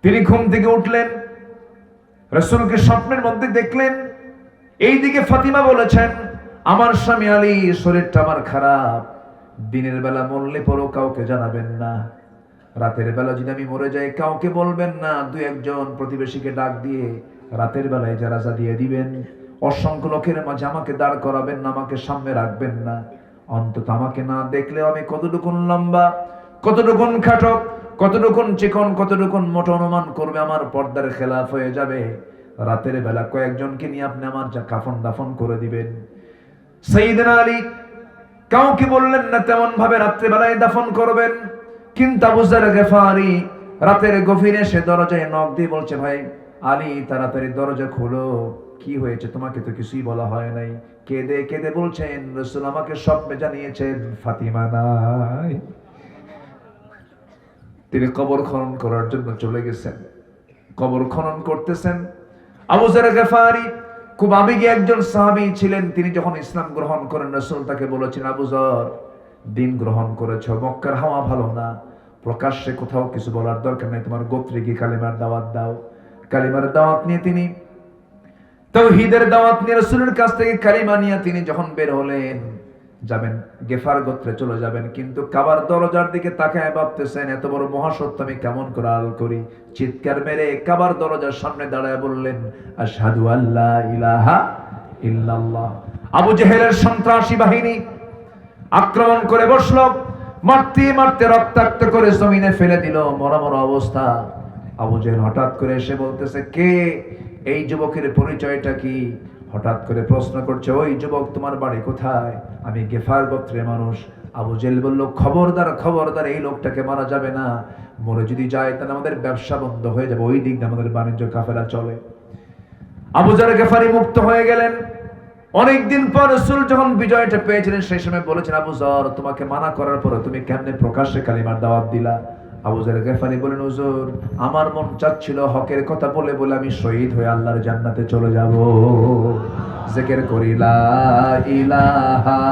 তিনি ঘুম থেকে উঠলেন, রাসূলকে স্বপ্নের মধ্যে দেখলেন। এইদিকে ফাতিমা বলেছেন, আমার স্বামী আলী শরীরটা আমার খারাপ, দিনের বেলা মরলে পরও কাউকে জানাবেন না, রাতের বেলা যদি আমি মরে যাই কাউকে বলবেন না, 2-1 প্রতিবেশীকে ডাক দিয়ে রাতের বেলায় জানাজা দিয়ে দিবেন। অসংখ্য লোকের মাঝে আমাকে দাঁড় করাবেন না, আমাকে সামনে রাখবেন না। অন্তত আমাকে না দেখলেও আমি কতটুকুন লম্বা, কতটুকুন খাটো, কতটুকুন চিকন, কতটুকুন মোটা অনুমান করবে, আমার পর্দার খেলাফ হয়ে যাবে। রাতের বেলা কয়েকজনকে নিয়ে আপনি আমার যা কাফন দাফন করে দিবেন। সাইয়েদনা আলী কাউকে বললেন না তেমন ভাবে রাত্রে বেলায় দাফন করবেন। কিন্তু আবু যর গিফারী রাতের গভীরে সে দরজায় নক দিয়ে বলছে, ভাই আলী, তাড়াতাড়ি দরজা খোলো, কি হয়েছে? তোমাকে তো কিছুই বলা হয় নাই। কেঁদে কেঁদে বলছেন, রাসূল আমাকে স্বপ্নে জানিয়েছেন ফাতিমা নাই। তিনি কবর খনন করার জন্য চলে গেছেন। কবর খনন করতেছেন। আবু যর গিফারী খুব আবেগী একজন সাহাবী ছিলেন। তিনি যখন ইসলাম গ্রহণ করেন, রাসূল তাকে বলেছেন, আবু যর, দিন গ্রহণ করেছো, মক্কার হাওয়া ভালো না, প্রকাশ্যে কোথাও কিছু বলার দরকার নেই, তোমার গোত্রে গিয়ে কালিমার দাওয়াত দাও। কালিমার দাওয়াত নিয়ে তিনি তাওহীদের দাওয়াত নিয়ে রাসূলের কাছ থেকে কালিমা নিয়ে তিনি যখন বের হলেন, যাবেন গেফার গোত্রে চলে যাবেন, কিন্তু কাবার দরজার দিকে তাকায় ভাবতেছেন, এত বড় মহাসত্য আমি কেমন করে আড়াল করি। চিৎকার মেরে কাবার দরজার সামনে দাঁড়ায় বললেন, আশহাদু আল্লা ইলাহা ইল্লাল্লাহ। আবু জেহেলের সন্ত্রাসী বাহিনী আক্রমণ করে বসলো, মারতে মারতে রক্তাক্ত করে জমিনে ফেলে দিল, মরা মরা অবস্থা। আবু জেহেল হঠাৎ করে এসে বলতেছে, কে? এই যুবকের পরিচয়টা কি? হঠাৎ করে প্রশ্ন করছে, ওই যুবক তোমার বাড়ি কোথায়? আমি গেফার গোত্রের মানুষ। আবু জেহেল বলল, খবরদার খবরদার, এই লোকটাকে মারা যাবে না, মরে যদি যায় তাহলে আমাদের ব্যবসা বন্ধ হয়ে যাবে, ওই দিক দিয়ে আমাদের বাণিজ্য কাফেলা চলে। আবু যর গিফারী মুক্ত হয়ে গেলেন। অনেকদিন পর রাসূল যখন বিজয়টা পেয়েছিলেন, সেই সময় বলেছেন, আবু যর, তোমাকে মানা করার পরে তুমি কেমনে প্রকাশ্যে কালিমার দাওয়াত দিলা? আবু যর গিফারী বলেন, হুজুর, আমার মন চাচ্ছিল হকের কথা বলে বলে আমি শহীদ হয়ে আল্লাহর জান্নাতে চলে যাব। জিকির করি লা ইলাহা,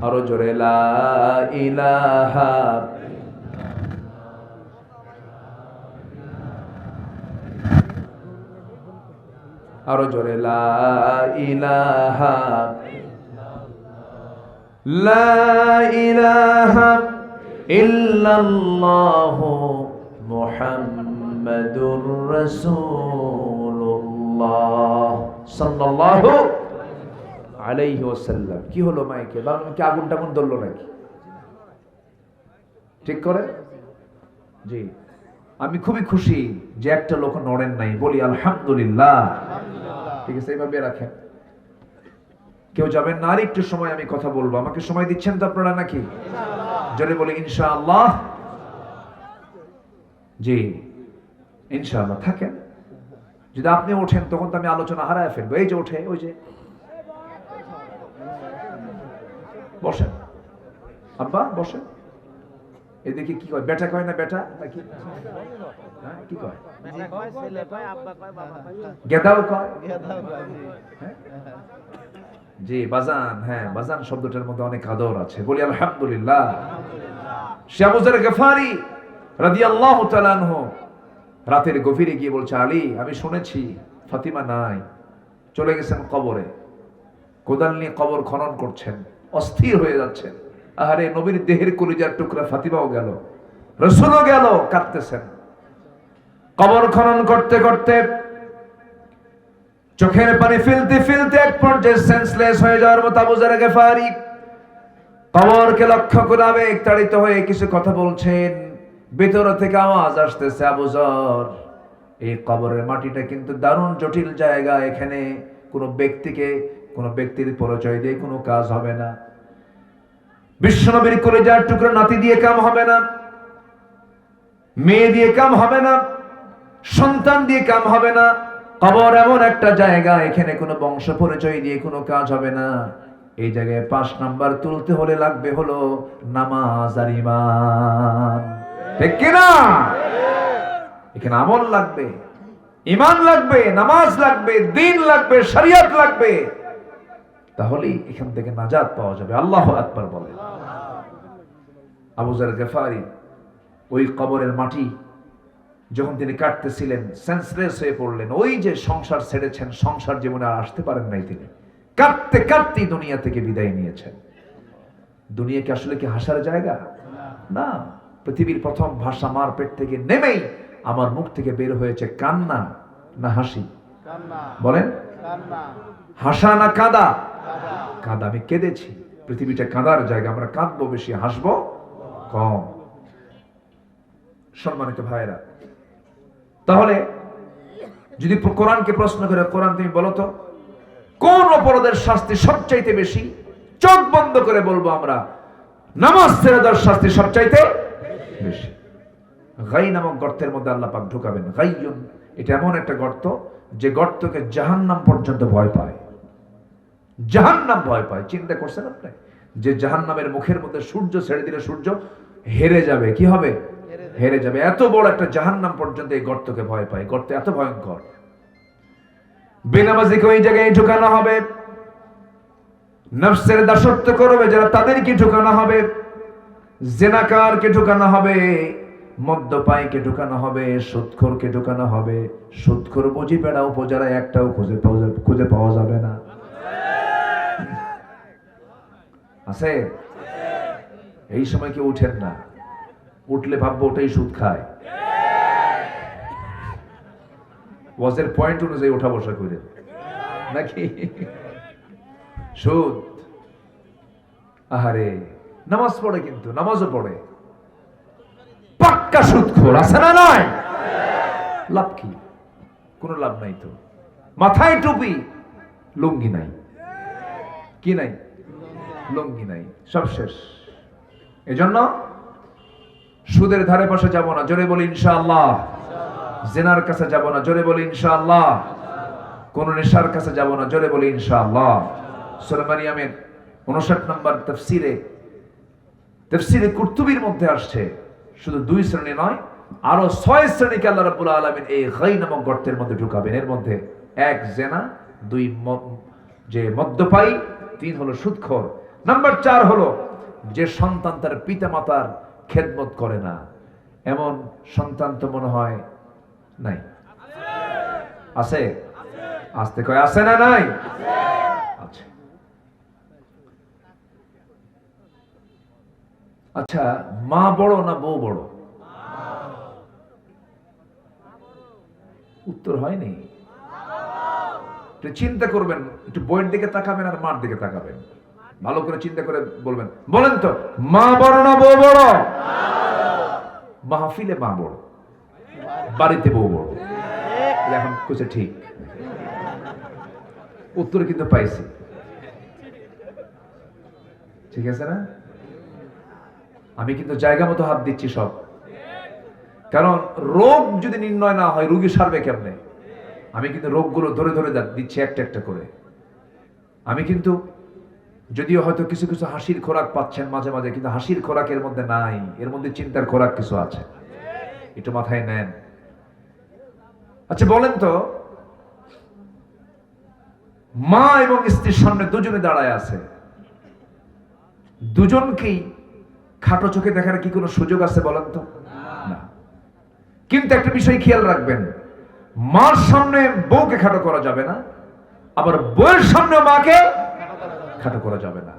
আরো জোরে লা ইলাহা, আরো জোরে লা ইলাহা, লা ইলাহা ইল্লাল্লাহু মুহাম্মাদুর রাসূলুল্লাহ সাল্লাল্লাহু আলাইহি ওয়াসাল্লাম। কি হলো মাইকে? বাংলা কি আগুন টাগুন ধরলো নাকি? ঠিক করে? জি, আমি খুবই খুশি যে একটা লোক নড়েন নাই। বলি আলহামদুলিল্লাহ। ঠিক আছে, এইভাবে রাখেন, কেউ যাবেন না। আর একটু সময় আমি কথা বলবো, আমাকে সময় দিচ্ছেন তো আপনারা নাকি? জোরে বলি ইনশাআল্লাহ। জি, ইনশাআল্লাহ থাকেন। যদি আপনি ওঠেন তখন তো আমি আলোচনা হারায় ফেলবো। এই যে ওঠে, ওই যে বসেন, আব্বা বসেন। এদিকে কি কয়, বেটা কয় না বেটা নাকি? হ্যাঁ, কি কয়? গেদাও কয়। হ্যাঁ? জি বাজান, হ্যাঁ বাজান শব্দটার মধ্যে অনেক আদর আছে, বলি আলহামদুলিল্লাহ। সে আবু যার গফারি রাদিয়াল্লাহু তাআলা আনহু রাতের গভীরে গিয়ে বলছে, আলী আমি শুনেছি ফাতিমা নাই, চলে গেছেন কবরে, কোদাল নিয়ে কবর খনন করছেন, অস্থির হয়ে যাচ্ছেন। আহারে নবীর দেহের কলিজার টুকরা ফাতিমাও গেল, রাসূলও গেল, কাঁদতেছেন। কবর খনন করতে করতে চোখের পানি ফেলতে ফেলতে এক পর্যায়ে সেন্সলেস হয়ে যাওয়ার মতো আবু যার গফারি কবরকে লক্ষ্য করে আবেগ তাড়িত হয়ে কিছু কথা বলছেন। ভিতর থেকে আওয়াজ আসতেছে, আবু যর, এই কবরের মাটিটা কিন্তু দারুণ জটিল জায়গা, এখানে কোনো ব্যক্তির পরিচয় দিয়ে কোনো কাজ হবে না, বিশ্বনবীর কলিজার টুকরা নাতি দিয়ে কাম হবে না, মেয়ে দিয়ে কাম হবে না, সন্তান দিয়ে কাম হবে না। কবর এমন একটা জায়গা, এখানে কোনো বংশ পরিচয় দিয়ে কোনো কাজ হবে না। এই জায়গায় 5 নাম্বার তুলতে হলে লাগবে হলো নামাজ আর ঈমান। ঠিক কি না? এখানে আমল লাগবে, ঈমান লাগবে, নামাজ লাগবে, দ্বীন লাগবে, শরিয়ত লাগবে, তাহলেই এখান থেকে নাজাত পাওয়া যাবে। আল্লাহু আকবার বলেন। আবু যার গফারি ওই কবরের মাটি যখন তিনি কাটতেছিলেন সেন্সলেস হয়ে পড়লেন। ওই যে সংসার ছেড়েছেন, সংসার জীবনে আর আসতে পারেন নাই তিনি, কাঁদতে কাঁদতেই দুনিয়া থেকে বিদায় নিয়েছেন। দুনিয়া কি আসলে কি হাসার জায়গা? না। পৃথিবীর প্রথম ভাষা মার পেট থেকে নেমেই আমার মুখ থেকে বের হয়েছে কান্না না হাসি? বলেন, হাসা না কাঁদা? কাঁদা। আমি কেঁদেছি। পৃথিবীটা কাঁদার জায়গা, আমরা কাঁদবো বেশি, হাসবো কম। সম্মানিত ভাইরা, তাহলে যদি কোরআনকে প্রশ্ন করে, কোরআন তুমি বলো তো কোন অপরাধের শাস্তি সবচাইতে বেশি? চোখ বন্ধ করে বলবো আমরা, নামাজ ছেড়ে দেওয়ার শাস্তি সবচাইতে বেশি। গাই নামক গর্তের মধ্যে আল্লাহ পাক ঢুকাবেন। গাইয়ুন, এটা এমন একটা গর্ত যে গর্তকে জাহান্নাম পর্যন্ত ভয় পায়। জাহান্নাম ভয় পায়। চিন্তা করছেন আপনি যে জাহান্নামের মুখের মধ্যে সূর্য ছেড়ে দিলে সূর্য হেরে যাবে, কি হবে? হেরে যাবে। এত বড় একটা জাহান্নাম পর্যন্ত এই গর্তকে ভয় পায়। গর্ত এত ভয়ঙ্কর। বেনামাজিকে ওই জায়গায় ঢুকানো হবে, নফসের দাসত্ব করবে যারা তাদেরকে ঢুকানো হবে, জিনাকারকে ঢুকানো হবে, মদ্যপায়ীকে ঢুকানো হবে, সুদখোরকে ঢুকানো হবে। সুদখোর বুঝি বেড়া উপজেলায় একটাও খুঁজে পাওয়া যাবে না। আছে? এই সময় কেউ উঠেন না, উঠলে ভাববো ওটাই সুদ খায়। ওয়াজের পয়েন্ট অনুযায়ী ওঠা বসা করে নাকি? সুদ। আহারে নামাজ পড়ে, কিন্তু নামাজও পড়ে, পাক্কা সুদখোর। আছে না নাই? লাভ কি? কোনো লাভ নাই তো। মাথায় টুপি, লুঙ্গি নাই। কি নাই? লুঙ্গি নাই, সব শেষ। এজন্য সুদের ধারে পাশে যাব না, জোরে বলি ইনশাআল্লাহ। জিনার কাছে যাব না, জোরে বলি ইনশাআল্লাহ। কোন নেশার কাছে যাব না, জোরে বলি ইনশাআল্লাহ। সূরা মারিয়ামের 59 নম্বর তাফসীরে কুরতুবীর মধ্যে আসছে, শুধু 2 শ্রেণী নয়, আরো 6 শ্রেণীকে আল্লাহ রাব্বুল আলামিন এই গাই নামক গর্তের মধ্যে ঢুকাবেন। এর মধ্যে 1 জিনা, 2 যে মদ্যপায়ী, 3 হলো সুদখোর, নাম্বার 4 হলো যে সন্তান তার পিতামাতার খেদমত করে না। এমন সন্তান তো মনে হয় নাই। আছে? আসতে কয় আছে না নাই? আছে। আচ্ছা, মা বড় না বউ বড়? উত্তর হয়নি। চিন্তা করবেন, একটু বইয়ের দিকে তাকাবেন আর মার দিকে তাকাবেন, ভালো করে চিন্তা করে বলবেন। বলেন তো, মা বড় না বউ বড়? মাহফিলে মা বড়, বাড়িতে বউ বড়। এখন কুছে ঠিক উত্তর কিন্তু পাইছি। ঠিক আছে না? আমি কিন্তু জায়গা মতো হাত দিচ্ছি সব। কারণ রোগ যদি নির্ণয় না হয় রোগী সারবে কেমনে? আমি কিন্তু রোগগুলো ধরে ধরে দিচ্ছি একটা একটা করে। আমি কিন্তু যদিও হয়তো কিছু কিছু হাসির খোরাক পাচ্ছেন মাঝে মাঝে, কিন্তু হাসির খোরাক এর মধ্যে নাই, এর মধ্যে চিন্তার খোরাক কিছু আছে, একটু মাথায় নেন। আচ্ছা বলেন তো, মা এবং স্ত্রীর সামনে দুজনে দাঁড়ায় আছে, দুজনকেই খাটো চোখে দেখার কি কোনো সুযোগ আছে বলেন তো? না। কিন্তু একটা বিষয় খেয়াল রাখবেন, মার সামনে বউকে খাটো করা যাবে না, আবার বউয়ের সামনে মাকে খাটো করা যাবে না।